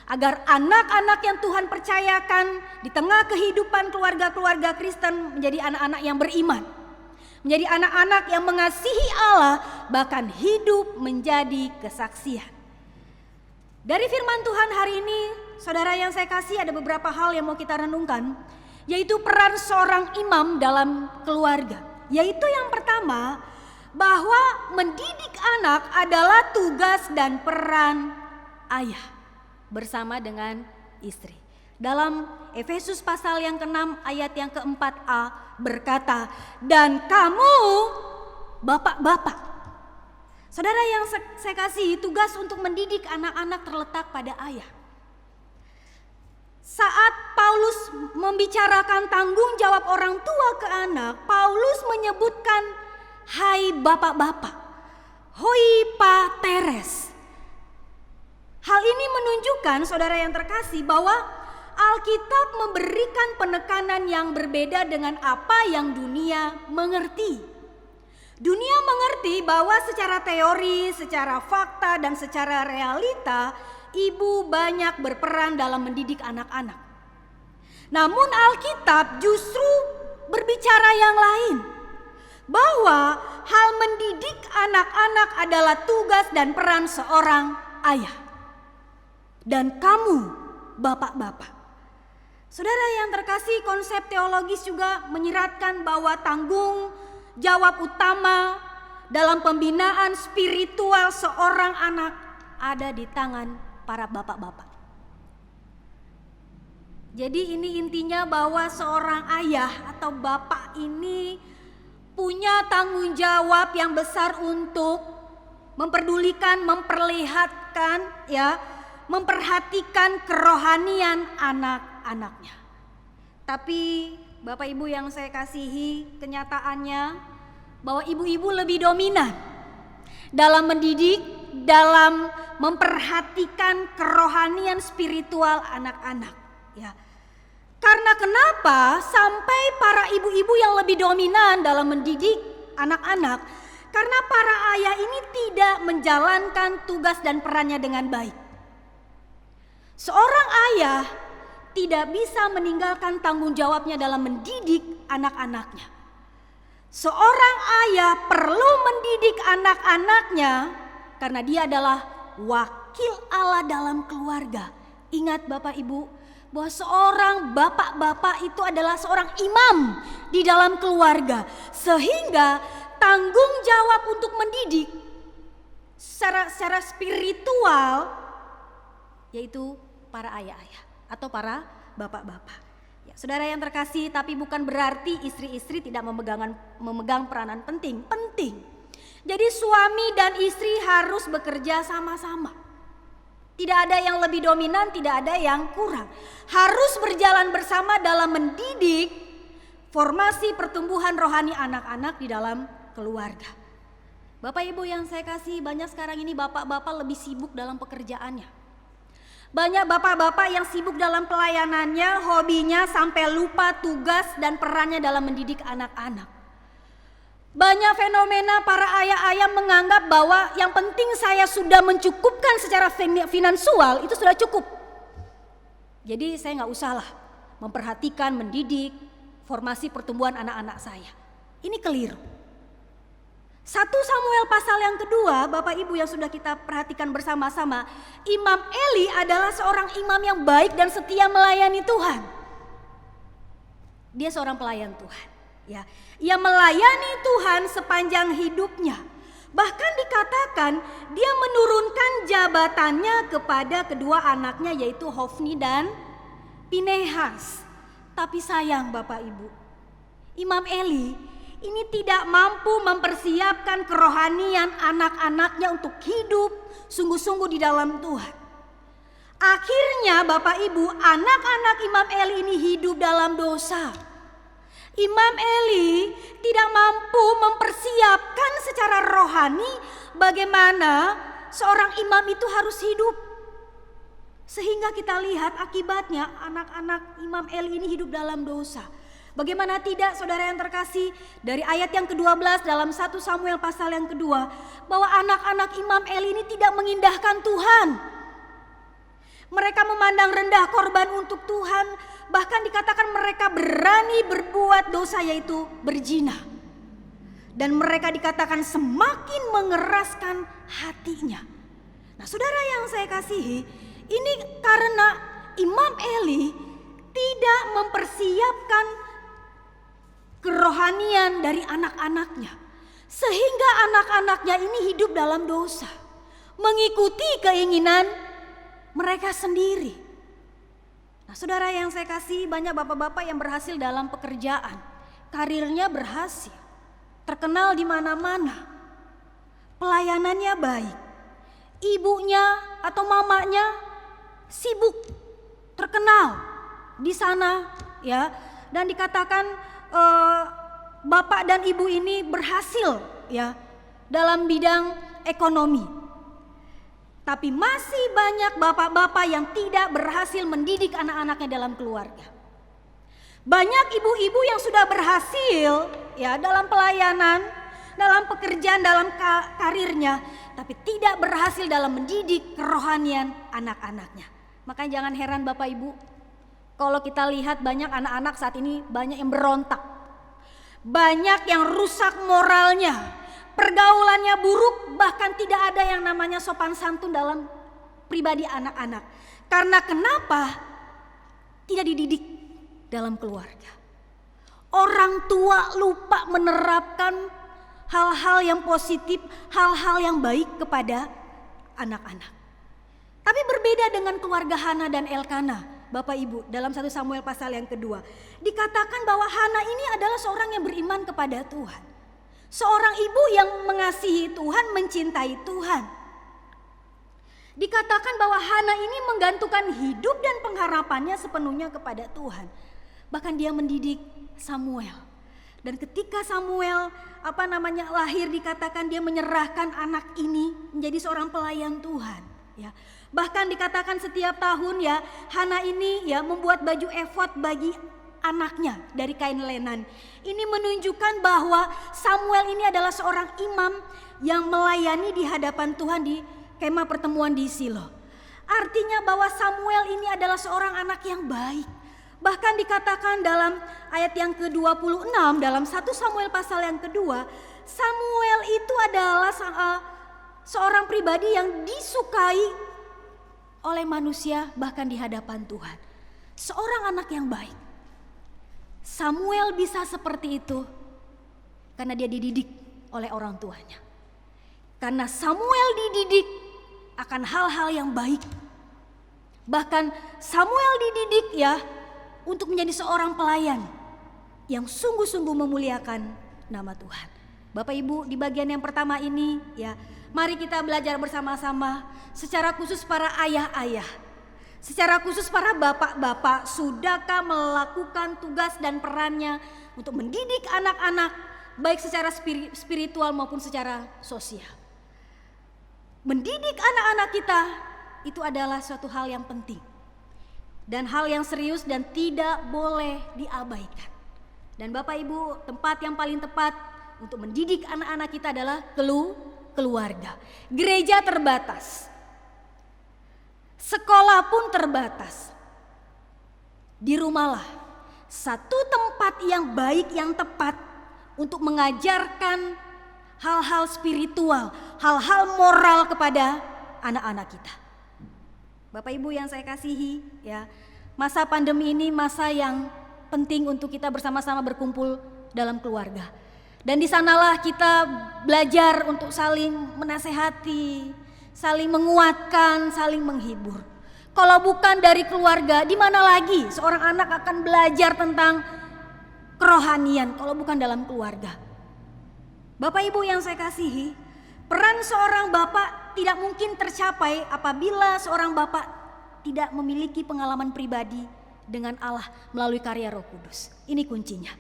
agar anak-anak yang Tuhan percayakan di tengah kehidupan keluarga-keluarga Kristen menjadi anak-anak yang beriman, menjadi anak-anak yang mengasihi Allah, bahkan hidup menjadi kesaksian. Dari firman Tuhan hari ini, saudara yang saya kasih, ada beberapa hal yang mau kita renungkan, yaitu peran seorang imam dalam keluarga. Yaitu yang pertama, bahwa mendidik anak adalah tugas dan peran ayah bersama dengan istri. Dalam Efesus pasal yang ke-6 ayat yang ke-4a berkata, dan kamu bapak-bapak. Saudara yang saya kasihi, tugas untuk mendidik anak-anak terletak pada ayah. Saat Paulus membicarakan tanggung jawab orang tua ke anak, Paulus menyebutkan hai bapak-bapak, hoi pateres. Hal ini menunjukkan, saudara yang terkasih, bahwa Alkitab memberikan penekanan yang berbeda dengan apa yang dunia mengerti. Dunia mengerti bahwa secara teori, secara fakta, dan secara realita, ibu banyak berperan dalam mendidik anak-anak. Namun Alkitab justru berbicara yang lain, bahwa hal mendidik anak-anak adalah tugas dan peran seorang ayah. Dan kamu, bapak-bapak. Saudara yang terkasih, konsep teologis juga menyiratkan bahwa tanggung jawab utama dalam pembinaan spiritual seorang anak ada di tangan para bapak-bapak. Jadi ini intinya bahwa seorang ayah atau bapak ini punya tanggung jawab yang besar untuk memperdulikan, memperlihatkan, memperhatikan kerohanian anak-anaknya. Tapi Bapak Ibu yang saya kasihi, kenyataannya bahwa ibu-ibu lebih dominan dalam mendidik, dalam memperhatikan kerohanian spiritual anak-anak. Ya. Karena kenapa sampai para ibu-ibu yang lebih dominan dalam mendidik anak-anak? Karena para ayah ini tidak menjalankan tugas dan perannya dengan baik. Seorang ayah tidak bisa meninggalkan tanggung jawabnya dalam mendidik anak-anaknya. Seorang ayah perlu mendidik anak-anaknya karena dia adalah wakil Allah dalam keluarga. Ingat Bapak Ibu, bahwa seorang bapak-bapak itu adalah seorang imam di dalam keluarga. Sehingga tanggung jawab untuk mendidik secara spiritual yaitu para ayah-ayah atau para bapak-bapak. Ya, saudara yang terkasih, tapi bukan berarti istri-istri tidak memegang peranan penting. Penting. Jadi suami dan istri harus bekerja sama-sama. Tidak ada yang lebih dominan, tidak ada yang kurang. Harus berjalan bersama dalam mendidik formasi pertumbuhan rohani anak-anak di dalam keluarga. Bapak Ibu yang saya kasih, banyak sekarang ini bapak-bapak lebih sibuk dalam pekerjaannya. Banyak bapak-bapak yang sibuk dalam pelayanannya, hobinya sampai lupa tugas dan perannya dalam mendidik anak-anak. Banyak fenomena para ayah-ayah menganggap bahwa yang penting saya sudah mencukupkan secara finansial, itu sudah cukup. Jadi saya gak usahlah memperhatikan, mendidik, formasi pertumbuhan anak-anak saya. Ini keliru. 1 Samuel pasal yang kedua, Bapak Ibu yang sudah kita perhatikan bersama-sama, Imam Eli adalah seorang imam yang baik dan setia melayani Tuhan. Dia seorang pelayan Tuhan. Ya, ia melayani Tuhan sepanjang hidupnya. Bahkan dikatakan dia menurunkan jabatannya kepada kedua anaknya yaitu Hofni dan Pinehas. Tapi sayang Bapak Ibu, Imam Eli ini tidak mampu mempersiapkan kerohanian anak-anaknya untuk hidup sungguh-sungguh di dalam Tuhan. Akhirnya Bapak Ibu, anak-anak Imam Eli ini hidup dalam dosa. Imam Eli tidak mampu mempersiapkan secara rohani bagaimana seorang imam itu harus hidup. Sehingga kita lihat akibatnya anak-anak Imam Eli ini hidup dalam dosa. Bagaimana tidak saudara yang terkasih, dari ayat yang ke-12 dalam 1 Samuel pasal yang kedua, bahwa anak-anak Imam Eli ini tidak mengindahkan Tuhan. Mereka memandang rendah korban untuk Tuhan, bahkan dikatakan mereka berani berbuat dosa yaitu berzina. Dan mereka dikatakan semakin mengeraskan hatinya. Nah saudara yang saya kasihi, ini karena Imam Eli tidak mempersiapkan kerohanian dari anak-anaknya. Sehingga anak-anaknya ini hidup dalam dosa. Mengikuti keinginan mereka sendiri. Nah saudara yang saya kasih, banyak bapak-bapak yang berhasil dalam pekerjaan. Karirnya berhasil. Terkenal di mana-mana. pelayanannya baik. Ibunya atau mamanya sibuk, terkenal di sana ya. Dan dikatakan bapak dan ibu ini berhasil ya dalam bidang ekonomi. Tapi masih banyak bapak-bapak yang tidak berhasil mendidik anak-anaknya dalam keluarga. Banyak ibu-ibu yang sudah berhasil ya dalam pelayanan, dalam pekerjaan, dalam karirnya, tapi tidak berhasil dalam mendidik kerohanian anak-anaknya. Makanya jangan heran Bapak Ibu, kalau kita lihat banyak anak-anak saat ini banyak yang berontak. Banyak yang rusak moralnya, pergaulannya buruk, bahkan tidak ada yang namanya sopan santun dalam pribadi anak-anak. Karena kenapa? Tidak dididik dalam keluarga. Orang tua lupa menerapkan hal-hal yang positif, hal-hal yang baik kepada anak-anak. Tapi berbeda dengan keluarga Hana dan Elkana, Bapak Ibu, dalam 1 Samuel pasal yang kedua. Dikatakan bahwa Hana ini adalah seorang yang beriman kepada Tuhan. Seorang ibu yang mengasihi Tuhan, mencintai Tuhan. Dikatakan bahwa Hana ini menggantungkan hidup dan pengharapannya sepenuhnya kepada Tuhan. Bahkan dia mendidik Samuel. Dan ketika Samuel lahir, dikatakan dia menyerahkan anak ini menjadi seorang pelayan Tuhan ya. Bahkan dikatakan setiap tahun ya Hana ini ya membuat baju efod bagi anaknya dari kain lenan. Ini menunjukkan bahwa Samuel ini adalah seorang imam yang melayani di hadapan Tuhan di kemah pertemuan di Silo. Artinya bahwa Samuel ini adalah seorang anak yang baik. Bahkan dikatakan dalam ayat yang ke-26 dalam 1 Samuel pasal yang kedua, Samuel itu adalah seorang pribadi yang disukai oleh manusia bahkan di hadapan Tuhan. Seorang anak yang baik. Samuel bisa seperti itu karena dia dididik oleh orang tuanya. Karena Samuel dididik akan hal-hal yang baik. Bahkan Samuel dididik ya untuk menjadi seorang pelayan yang sungguh-sungguh memuliakan nama Tuhan. Bapak Ibu, di bagian yang pertama ini ya, mari kita belajar bersama-sama secara khusus para ayah-ayah. Secara khusus para bapak-bapak, sudahkah melakukan tugas dan perannya untuk mendidik anak-anak baik secara spiritual maupun secara sosial. Mendidik anak-anak kita itu adalah suatu hal yang penting. Dan hal yang serius dan tidak boleh diabaikan. Dan Bapak Ibu, tempat yang paling tepat untuk mendidik anak-anak kita adalah keluarga. Gereja terbatas. Sekolah pun terbatas. Di rumahlah satu tempat yang baik, yang tepat untuk mengajarkan hal-hal spiritual, hal-hal moral kepada anak-anak kita. Bapak Ibu yang saya kasihi ya, masa pandemi ini masa yang penting untuk kita bersama-sama berkumpul dalam keluarga. Dan di sanalah kita belajar untuk saling menasehati, saling menguatkan, saling menghibur. Kalau bukan dari keluarga, di mana lagi seorang anak akan belajar tentang kerohanian kalau bukan dalam keluarga? Bapak Ibu yang saya kasihi, peran seorang bapak tidak mungkin tercapai apabila seorang bapak tidak memiliki pengalaman pribadi dengan Allah melalui karya Roh Kudus. Ini kuncinya.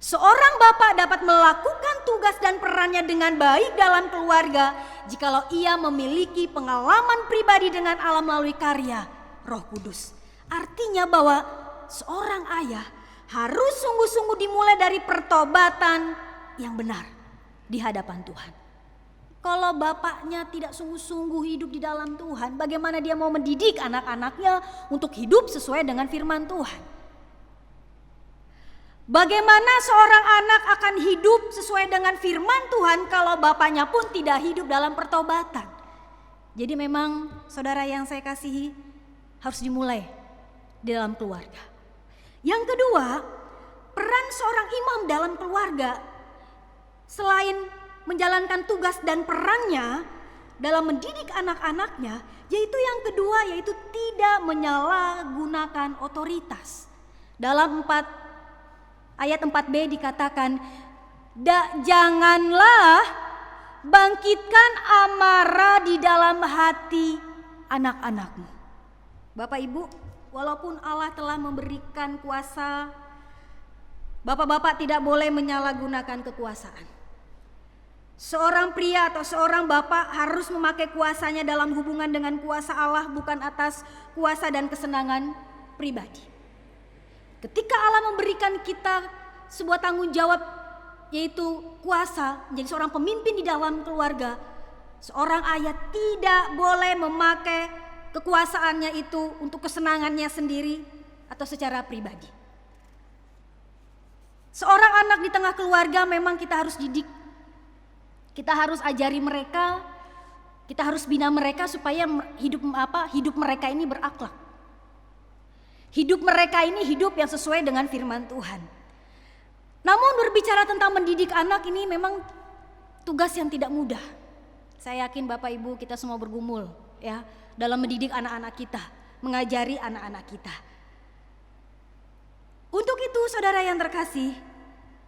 Seorang bapak dapat melakukan tugas dan perannya dengan baik dalam keluarga jikalau ia memiliki pengalaman pribadi dengan Allah melalui karya Roh Kudus. Artinya bahwa seorang ayah harus sungguh-sungguh dimulai dari pertobatan yang benar di hadapan Tuhan. Kalau bapaknya tidak sungguh-sungguh hidup di dalam Tuhan, bagaimana dia mau mendidik anak-anaknya untuk hidup sesuai dengan firman Tuhan? Bagaimana seorang anak akan hidup sesuai dengan firman Tuhan kalau bapaknya pun tidak hidup dalam pertobatan? Jadi memang saudara yang saya kasihi, harus dimulai di dalam keluarga. Yang kedua, peran seorang imam dalam keluarga selain menjalankan tugas dan perannya dalam mendidik anak-anaknya, yaitu yang kedua, yaitu tidak menyalahgunakan otoritas. Dalam ayat 4b dikatakan, janganlah bangkitkan amarah di dalam hati anak-anakmu. Bapak Ibu, walaupun Allah telah memberikan kuasa, bapak-bapak tidak boleh menyalahgunakan kekuasaan. Seorang pria atau seorang bapak harus memakai kuasanya dalam hubungan dengan kuasa Allah, bukan atas kuasa dan kesenangan pribadi. Ketika Allah memberikan kita sebuah tanggung jawab, yaitu kuasa menjadi seorang pemimpin di dalam keluarga, seorang ayah tidak boleh memakai kekuasaannya itu untuk kesenangannya sendiri atau secara pribadi. Seorang anak di tengah keluarga memang kita harus didik. Kita harus ajari mereka, kita harus bina mereka supaya hidup mereka ini berakhlak. Hidup mereka ini hidup yang sesuai dengan firman Tuhan. Namun berbicara tentang mendidik anak ini memang tugas yang tidak mudah. Saya yakin Bapak Ibu kita semua bergumul ya dalam mendidik anak-anak kita, mengajari anak-anak kita. Untuk itu saudara yang terkasih,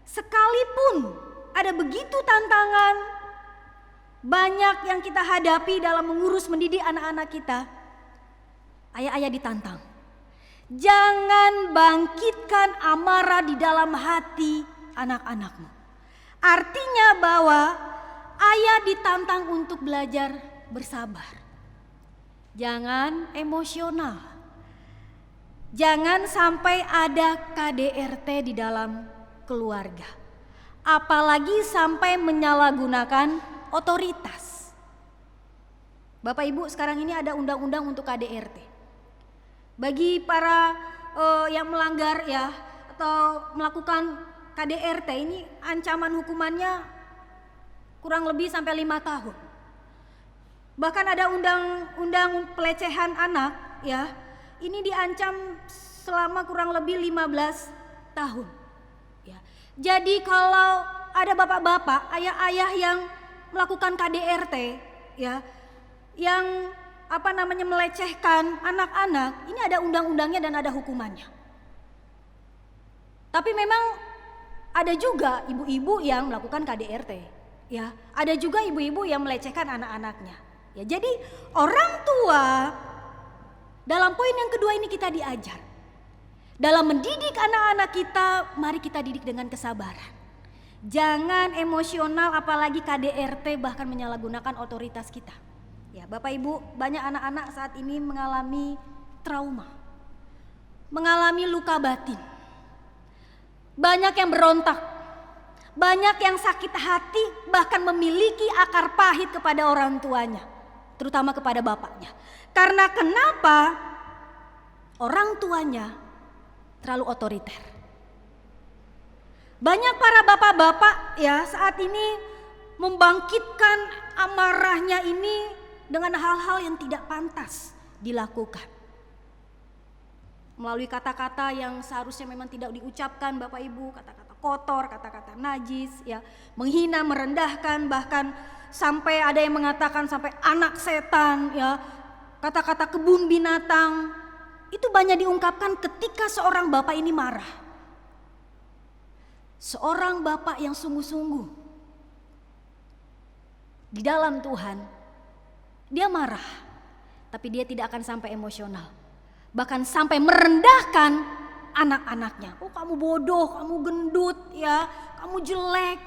sekalipun ada begitu tantangan banyak yang kita hadapi dalam mengurus mendidik anak-anak kita, ayah-ayah ditantang. Jangan bangkitkan amarah di dalam hati anak-anakmu. Artinya bahwa ayah ditantang untuk belajar bersabar. Jangan emosional. Jangan sampai ada KDRT di dalam keluarga. Apalagi sampai menyalahgunakan otoritas. Bapak Ibu, sekarang ini ada undang-undang untuk KDRT. Bagi para yang melanggar ya atau melakukan KDRT ini ancaman hukumannya kurang lebih sampai 5 tahun. Bahkan ada undang-undang pelecehan anak ya, ini diancam selama kurang lebih 15 tahun. Ya. Jadi kalau ada bapak-bapak, ayah-ayah yang melakukan KDRT ya, yang melecehkan anak-anak, ini ada undang-undangnya dan ada hukumannya. Tapi memang ada juga ibu-ibu yang melakukan KDRT, ya. Ada juga ibu-ibu yang melecehkan anak-anaknya. Ya, jadi orang tua dalam poin yang kedua ini kita diajar. Dalam mendidik anak-anak kita, mari kita didik dengan kesabaran. Jangan emosional apalagi KDRT bahkan menyalahgunakan otoritas kita. Ya, Bapak Ibu, banyak anak-anak saat ini mengalami trauma, mengalami luka batin. Banyak yang berontak, banyak yang sakit hati, bahkan memiliki akar pahit kepada orang tuanya, terutama kepada bapaknya. Karena kenapa? Orang tuanya terlalu otoriter. Banyak para bapak-bapak ya saat ini membangkitkan amarahnya ini dengan hal-hal yang tidak pantas dilakukan. Melalui kata-kata yang seharusnya memang tidak diucapkan Bapak Ibu, kata-kata kotor, kata-kata najis ya, menghina, merendahkan, bahkan sampai ada yang mengatakan sampai anak setan ya, kata-kata kebun binatang. Itu banyak diungkapkan ketika seorang bapak ini marah. Seorang bapak yang sungguh-sungguh di dalam Tuhan, dia marah, tapi dia tidak akan sampai emosional. Bahkan sampai merendahkan anak-anaknya. Oh, kamu bodoh, kamu gendut ya, kamu jelek,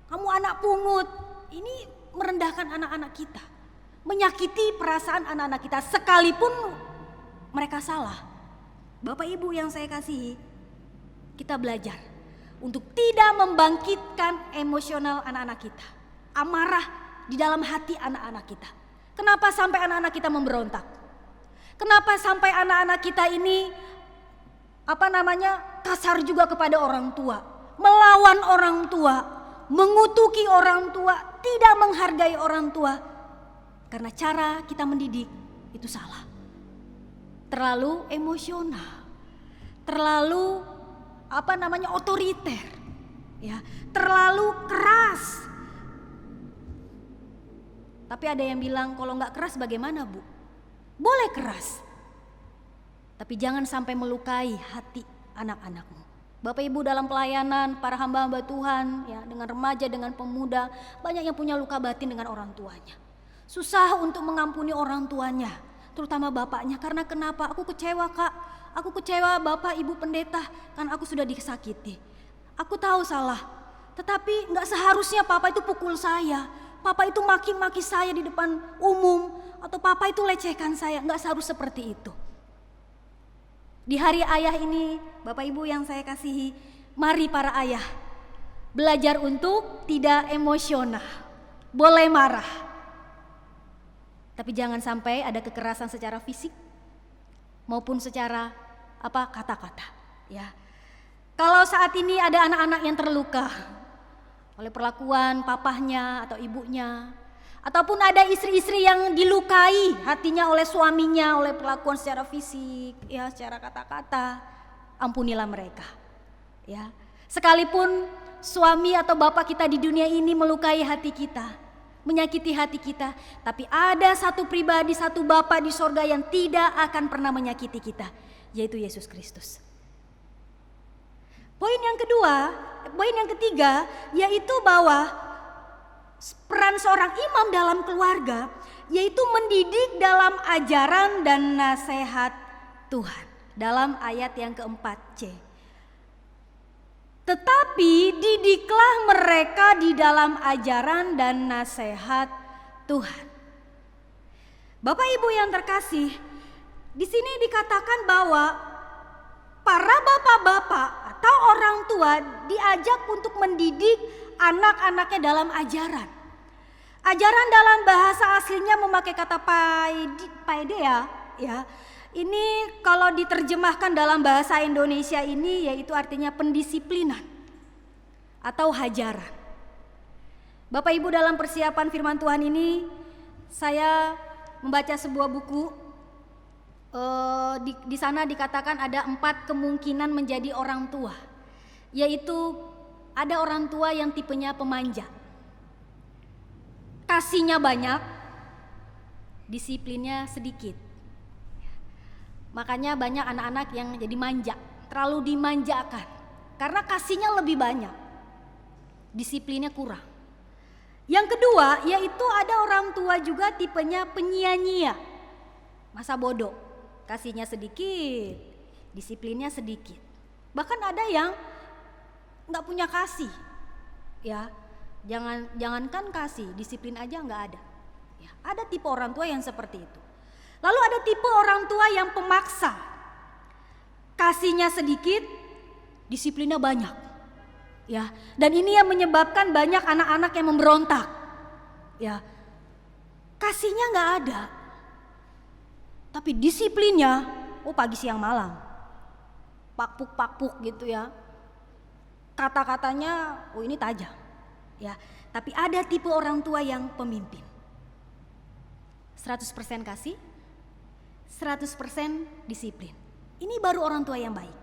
kamu anak pungut. Ini merendahkan anak-anak kita, menyakiti perasaan anak-anak kita sekalipun mereka salah. Bapak Ibu yang saya kasihi, kita belajar untuk tidak membangkitkan emosional anak-anak kita, amarah di dalam hati anak-anak kita. Kenapa sampai anak-anak kita memberontak? Kenapa sampai anak-anak kita ini kasar juga kepada orang tua, melawan orang tua, mengutuki orang tua, tidak menghargai orang tua? Karena cara kita mendidik itu salah. Terlalu emosional, terlalu otoriter, ya, terlalu keras. Tapi ada yang bilang kalau nggak keras bagaimana Bu? Boleh keras, tapi jangan sampai melukai hati anak-anakmu. Bapak Ibu dalam pelayanan, para hamba-hamba Tuhan, ya, dengan remaja, dengan pemuda, banyak yang punya luka batin dengan orang tuanya. Susah untuk mengampuni orang tuanya, terutama bapaknya. Karena kenapa? Aku kecewa, Kak. Aku kecewa Bapak Ibu pendeta, karena aku sudah disakiti. Aku tahu salah, tetapi gak seharusnya Papa itu pukul saya. Papa itu maki-maki saya di depan umum, atau Papa itu lecehkan saya. Gak seharusnya seperti itu. Di hari ayah ini, Bapak Ibu yang saya kasihi, mari para ayah belajar untuk tidak emosional. Boleh marah, tapi jangan sampai ada kekerasan secara fisik maupun secara kata-kata, ya. Kalau saat ini ada anak-anak yang terluka oleh perlakuan papahnya atau ibunya, ataupun ada istri-istri yang dilukai hatinya oleh suaminya, oleh perlakuan secara fisik, ya, secara kata-kata, ampunilah mereka, ya. Sekalipun suami atau bapak kita di dunia ini melukai hati kita, menyakiti hati kita, tapi ada satu pribadi, satu Bapa di sorga yang tidak akan pernah menyakiti kita, yaitu Yesus Kristus. Poin yang ketiga, yaitu bahwa peran seorang imam dalam keluarga, yaitu mendidik dalam ajaran dan nasihat Tuhan. Dalam ayat yang keempat C. Tetapi didiklah mereka di dalam ajaran dan nasihat Tuhan. Bapak Ibu yang terkasih, di sini dikatakan bahwa para bapak-bapak atau orang tua diajak untuk mendidik anak-anaknya dalam ajaran. Ajaran dalam bahasa aslinya memakai kata paidea, ya. Ini kalau diterjemahkan dalam bahasa Indonesia ini yaitu artinya pendisiplinan atau hajaran. Bapak Ibu, dalam persiapan firman Tuhan ini saya membaca sebuah buku. Di sana dikatakan ada 4 kemungkinan menjadi orang tua, yaitu ada orang tua yang tipenya pemanja, kasihnya banyak, disiplinnya sedikit. Makanya banyak anak-anak yang jadi manja, terlalu dimanjakan karena kasihnya lebih banyak, disiplinnya kurang. Yang kedua, yaitu ada orang tua juga tipenya penyia-nyia, masa bodoh, kasihnya sedikit, disiplinnya sedikit. Bahkan ada yang nggak punya kasih, ya. Jangankan kasih, disiplin aja nggak ada. Ya, ada tipe orang tua yang seperti itu. Lalu ada tipe orang tua yang pemaksa, kasihnya sedikit, disiplinnya banyak, ya. Dan ini yang menyebabkan banyak anak-anak yang memberontak, ya. Kasihnya nggak ada, tapi disiplinnya, pagi siang malam, pakpuk gitu, ya. Kata-katanya, ini tajam, ya. Tapi ada tipe orang tua yang pemimpin, 100% kasih, 100% disiplin. Ini baru orang tua yang baik,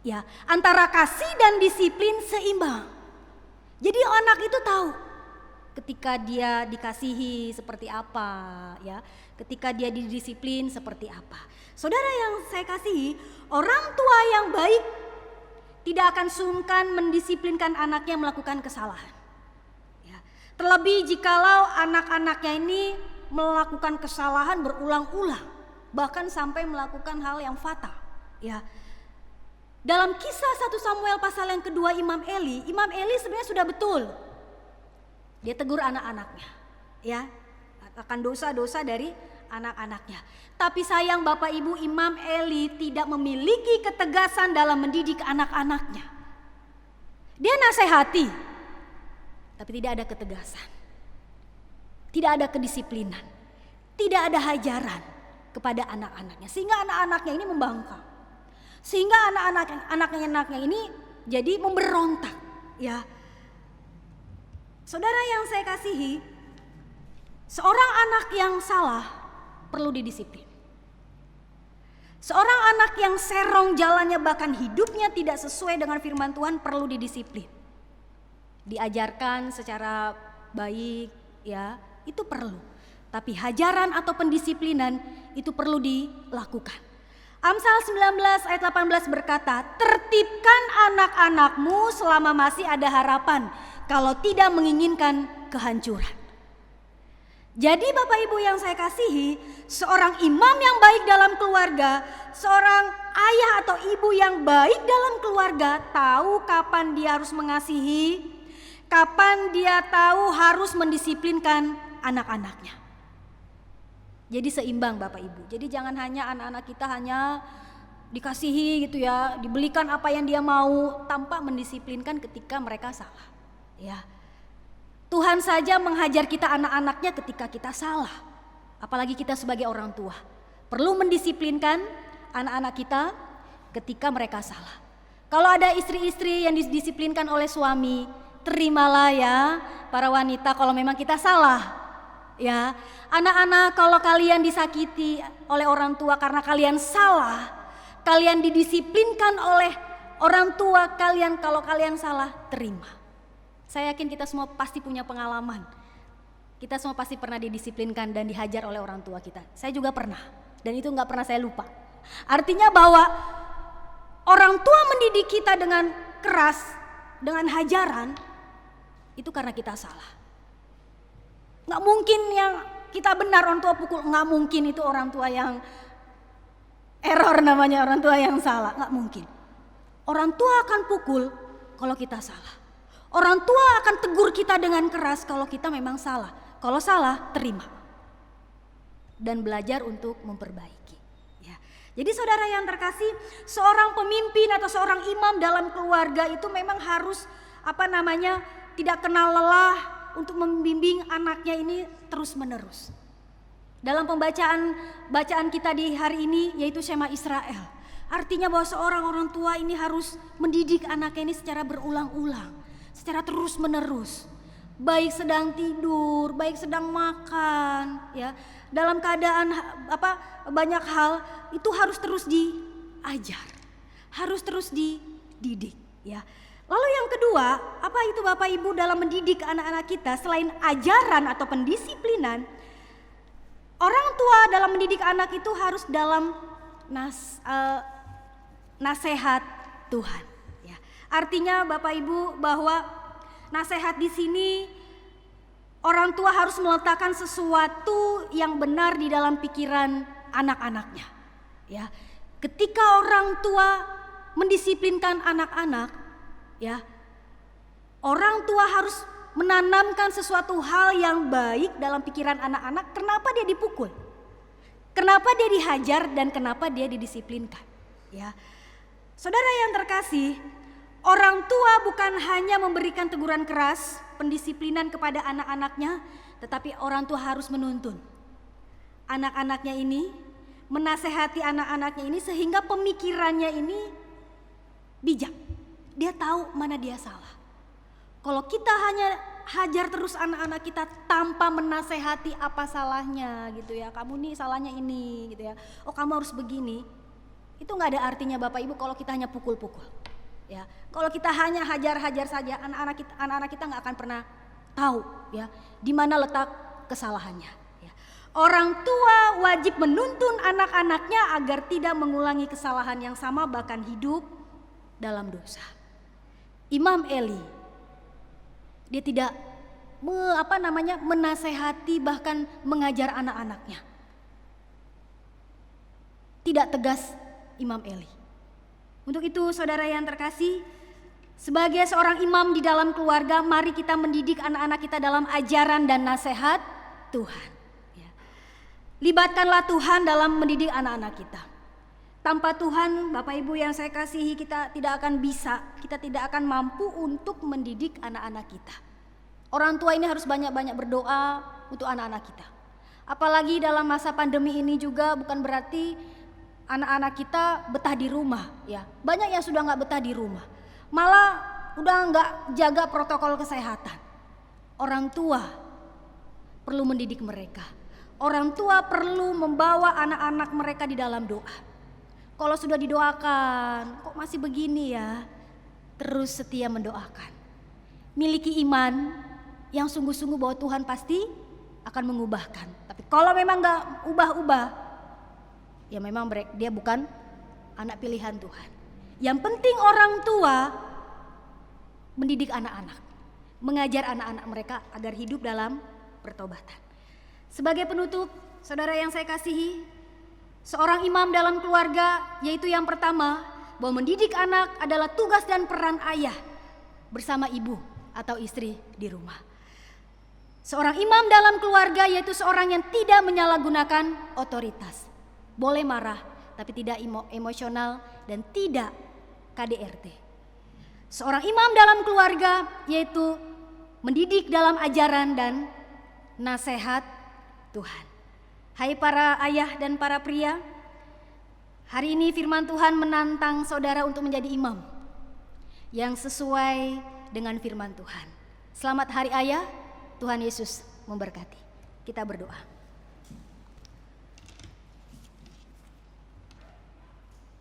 ya. Antara kasih dan disiplin seimbang. Jadi anak itu tahu ketika dia dikasihi seperti apa, ya. Ketika dia didisiplin seperti apa. Saudara yang saya kasihi, orang tua yang baik tidak akan sungkan mendisiplinkan anaknya melakukan kesalahan, ya. Terlebih jikalau anak-anaknya ini melakukan kesalahan berulang-ulang, bahkan sampai melakukan hal yang fatal, ya. Dalam kisah 1 Samuel pasal yang kedua, Imam Eli sebenarnya sudah betul. Dia tegur anak-anaknya, ya, akan dosa-dosa dari anak-anaknya. Tapi sayang Bapak Ibu, Imam Eli tidak memiliki ketegasan dalam mendidik anak-anaknya. Dia nasihati, tapi tidak ada ketegasan. Tidak ada kedisiplinan, tidak ada hajaran kepada anak-anaknya, sehingga anak-anaknya ini membangkang, sehingga anak-anaknya ini jadi memberontak, ya. Saudara yang saya kasihi, seorang anak yang salah perlu didisiplin. Seorang anak yang serong jalannya, bahkan hidupnya tidak sesuai dengan firman Tuhan, perlu didisiplin. Diajarkan secara baik, ya, itu perlu. Tapi hajaran atau pendisiplinan itu perlu dilakukan. Amsal 19 ayat 18 berkata, tertibkan anak-anakmu selama masih ada harapan, kalau tidak menginginkan kehancuran. Jadi Bapak Ibu yang saya kasihi, seorang imam yang baik dalam keluarga, seorang ayah atau ibu yang baik dalam keluarga tahu kapan dia harus mengasihi, kapan dia tahu harus mendisiplinkan anak-anaknya. Jadi seimbang Bapak Ibu. Jadi jangan hanya anak-anak kita hanya dikasihi gitu ya, dibelikan apa yang dia mau tanpa mendisiplinkan ketika mereka salah. Ya. Tuhan saja menghajar kita anak-anaknya ketika kita salah. Apalagi kita sebagai orang tua. Perlu mendisiplinkan anak-anak kita ketika mereka salah. Kalau ada istri-istri yang didisiplinkan oleh suami, terimalah ya para wanita kalau memang kita salah. Ya, anak-anak kalau kalian disakiti oleh orang tua karena kalian salah, kalian didisiplinkan oleh orang tua kalian kalau kalian salah, terima. Saya yakin kita semua pasti punya pengalaman. Kita semua pasti pernah didisiplinkan dan dihajar oleh orang tua kita. Saya juga pernah, dan itu gak pernah saya lupa. Artinya bahwa orang tua mendidik kita dengan keras, dengan hajaran, itu karena kita salah. Gak mungkin yang kita benar orang tua pukul, gak mungkin itu orang tua yang error namanya, orang tua yang salah, gak mungkin. Orang tua akan pukul kalau kita salah. Orang tua akan tegur kita dengan keras kalau kita memang salah. Kalau salah, terima. Dan belajar untuk memperbaiki. Ya. Jadi saudara yang terkasih, seorang pemimpin atau seorang imam dalam keluarga itu memang harus tidak kenal lelah untuk membimbing anaknya ini terus menerus. Dalam bacaan kita di hari ini yaitu Shema Israel. Artinya bahwa seorang orang tua ini harus mendidik anaknya ini secara berulang-ulang, secara terus menerus. Baik sedang tidur, baik sedang makan, ya. Dalam keadaan banyak hal itu harus terus diajar, harus terus dididik, ya. Lalu yang kedua, apa itu Bapak Ibu dalam mendidik anak-anak kita selain ajaran atau pendisiplinan? Orang tua dalam mendidik anak itu harus dalam nasihat Tuhan. Ya. Artinya Bapak Ibu bahwa nasihat di sini orang tua harus meletakkan sesuatu yang benar di dalam pikiran anak-anaknya. Ya. Ketika orang tua mendisiplinkan anak-anak, ya, orang tua harus menanamkan sesuatu hal yang baik dalam pikiran anak-anak. Kenapa dia dipukul? Kenapa dia dihajar dan kenapa dia didisiplinkan? Ya, saudara yang terkasih, orang tua bukan hanya memberikan teguran keras, pendisiplinan kepada anak-anaknya, tetapi orang tua harus menuntun anak-anaknya ini, menasehati anak-anaknya ini sehingga pemikirannya ini bijak. Dia tahu mana dia salah. Kalau kita hanya hajar terus anak-anak kita tanpa menasehati apa salahnya gitu ya. Kamu nih salahnya ini gitu ya. Oh kamu harus begini. Itu gak ada artinya Bapak Ibu kalau kita hanya pukul-pukul. Ya, kalau kita hanya hajar-hajar saja anak-anak kita gak akan pernah tahu ya di mana letak kesalahannya. Ya. Orang tua wajib menuntun anak-anaknya agar tidak mengulangi kesalahan yang sama bahkan hidup dalam dosa. Imam Eli, dia tidak menasehati bahkan mengajar anak-anaknya. Tidak tegas Imam Eli. Untuk itu saudara yang terkasih, sebagai seorang imam di dalam keluarga, mari kita mendidik anak-anak kita dalam ajaran dan nasihat Tuhan. Ya. Libatkanlah Tuhan dalam mendidik anak-anak kita. Tanpa Tuhan, Bapak Ibu yang saya kasihi, kita tidak akan bisa, kita tidak akan mampu untuk mendidik anak-anak kita. Orang tua ini harus banyak-banyak berdoa untuk anak-anak kita. Apalagi dalam masa pandemi ini juga bukan berarti anak-anak kita betah di rumah. Ya, banyak yang sudah gak betah di rumah. Malah udah gak jaga protokol kesehatan. Orang tua perlu mendidik mereka. Orang tua perlu membawa anak-anak mereka di dalam doa. Kalau sudah didoakan, kok masih begini ya? Terus setia mendoakan. Miliki iman yang sungguh-sungguh bahwa Tuhan pasti akan mengubahkan. Tapi kalau memang gak ubah-ubah, ya memang dia bukan anak pilihan Tuhan. Yang penting orang tua mendidik anak-anak, mengajar anak-anak mereka agar hidup dalam pertobatan. Sebagai penutup, saudara yang saya kasihi, seorang imam dalam keluarga, yaitu yang pertama, bahwa mendidik anak adalah tugas dan peran ayah bersama ibu atau istri di rumah. Seorang imam dalam keluarga yaitu seorang yang tidak menyalahgunakan otoritas. Boleh marah, tapi tidak emosional dan tidak KDRT. Seorang imam dalam keluarga yaitu mendidik dalam ajaran dan nasihat Tuhan. Hai para ayah dan para pria, hari ini firman Tuhan menantang saudara untuk menjadi imam yang sesuai dengan firman Tuhan. Selamat Hari Ayah, Tuhan Yesus memberkati. Kita berdoa.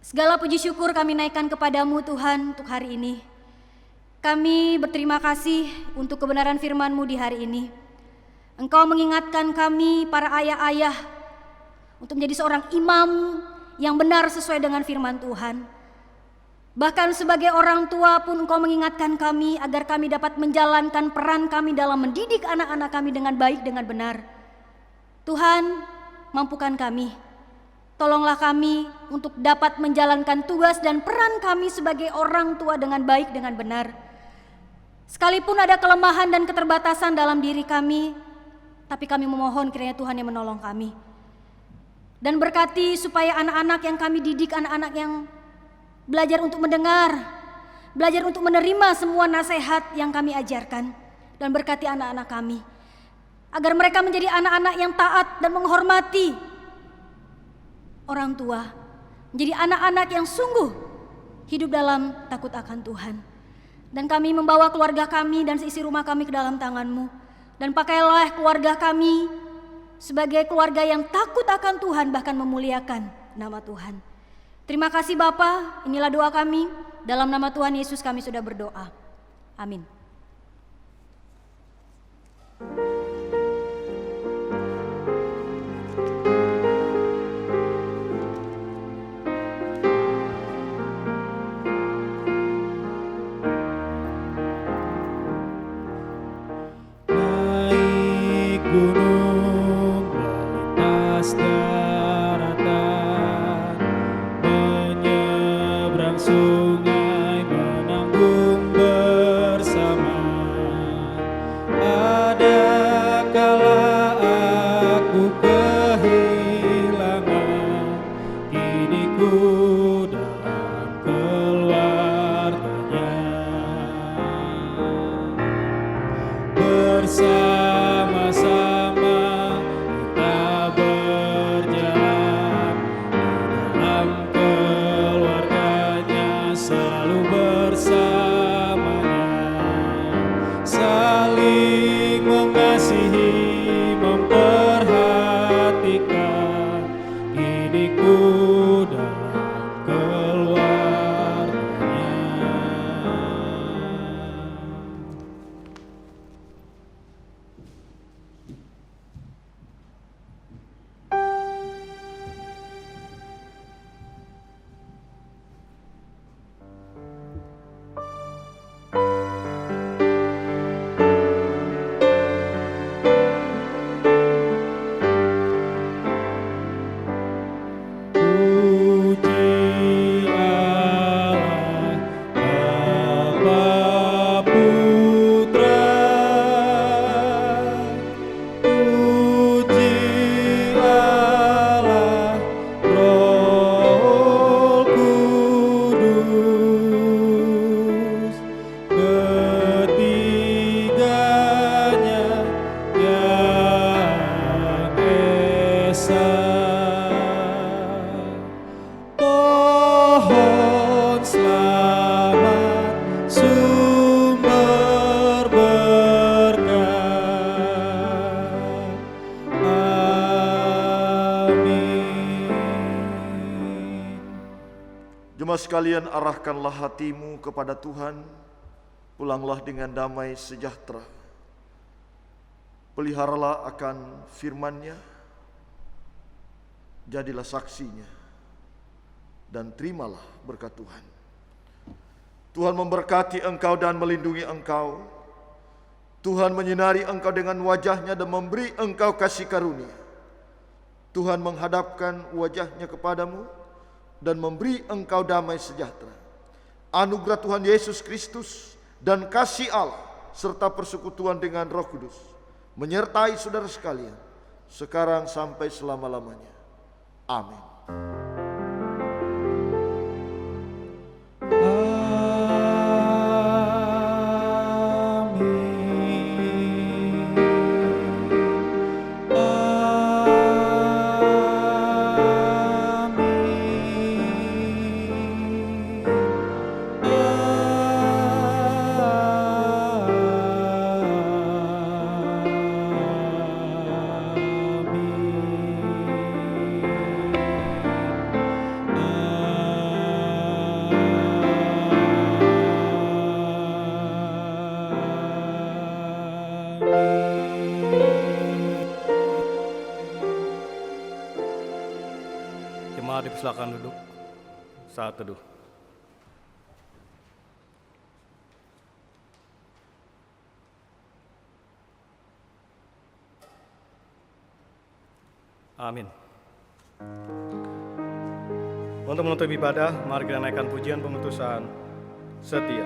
Segala puji syukur kami naikkan kepadamu Tuhan untuk hari ini. Kami berterima kasih untuk kebenaran firman-Mu di hari ini. Engkau mengingatkan kami para ayah-ayah untuk menjadi seorang imam yang benar sesuai dengan firman Tuhan. Bahkan sebagai orang tua pun Engkau mengingatkan kami agar kami dapat menjalankan peran kami dalam mendidik anak-anak kami dengan baik, dengan benar. Tuhan, mampukan kami. Tolonglah kami untuk dapat menjalankan tugas dan peran kami sebagai orang tua dengan baik, dengan benar. Sekalipun ada kelemahan dan keterbatasan dalam diri kami, tapi kami memohon kiranya Tuhan yang menolong kami. Dan berkati supaya anak-anak yang kami didik, anak-anak yang belajar untuk mendengar, belajar untuk menerima semua nasihat yang kami ajarkan. Dan berkati anak-anak kami, agar mereka menjadi anak-anak yang taat dan menghormati orang tua, menjadi anak-anak yang sungguh hidup dalam takut akan Tuhan. Dan kami membawa keluarga kami dan seisi rumah kami ke dalam tangan-Mu. Dan pakailah keluarga kami sebagai keluarga yang takut akan Tuhan, bahkan memuliakan nama Tuhan. Terima kasih Bapa, inilah doa kami. Dalam nama Tuhan Yesus kami sudah berdoa. Amin. Naik gunung, melintas daratan, menyeberang sungai, menanggung bersama. Ada kala aku kehilangan, kini ku dalam keluarganya. Bersama-sama kita berjalan di dalam keluarganya, selalu bersamanya, saling mengasihi, memperhatikan, kini ku dalam keluarganya. Puji Allah, Bapa Putra, puji Allah, Roh Kudus, ketiganya yang esa. Pohon selamat, sumber berkat. Amin. Jemaat sekalian, arahkanlah hatimu kepada Tuhan, pulanglah dengan damai sejahtera. Peliharalah akan firman-Nya, jadilah saksinya, dan terimalah berkat Tuhan. Tuhan memberkati engkau dan melindungi engkau. Tuhan menyinari engkau dengan wajah-Nya dan memberi engkau kasih karunia. Tuhan menghadapkan wajah-Nya kepadamu dan memberi engkau damai sejahtera. Anugerah Tuhan Yesus Kristus dan kasih Allah serta persekutuan dengan Roh Kudus menyertai saudara sekalian sekarang sampai selama-lamanya. Amin. Jemaat dipersilakan duduk saat teduh. Amin. Untuk menutup ibadah, mari kita naikkan pujian pengutusan setia.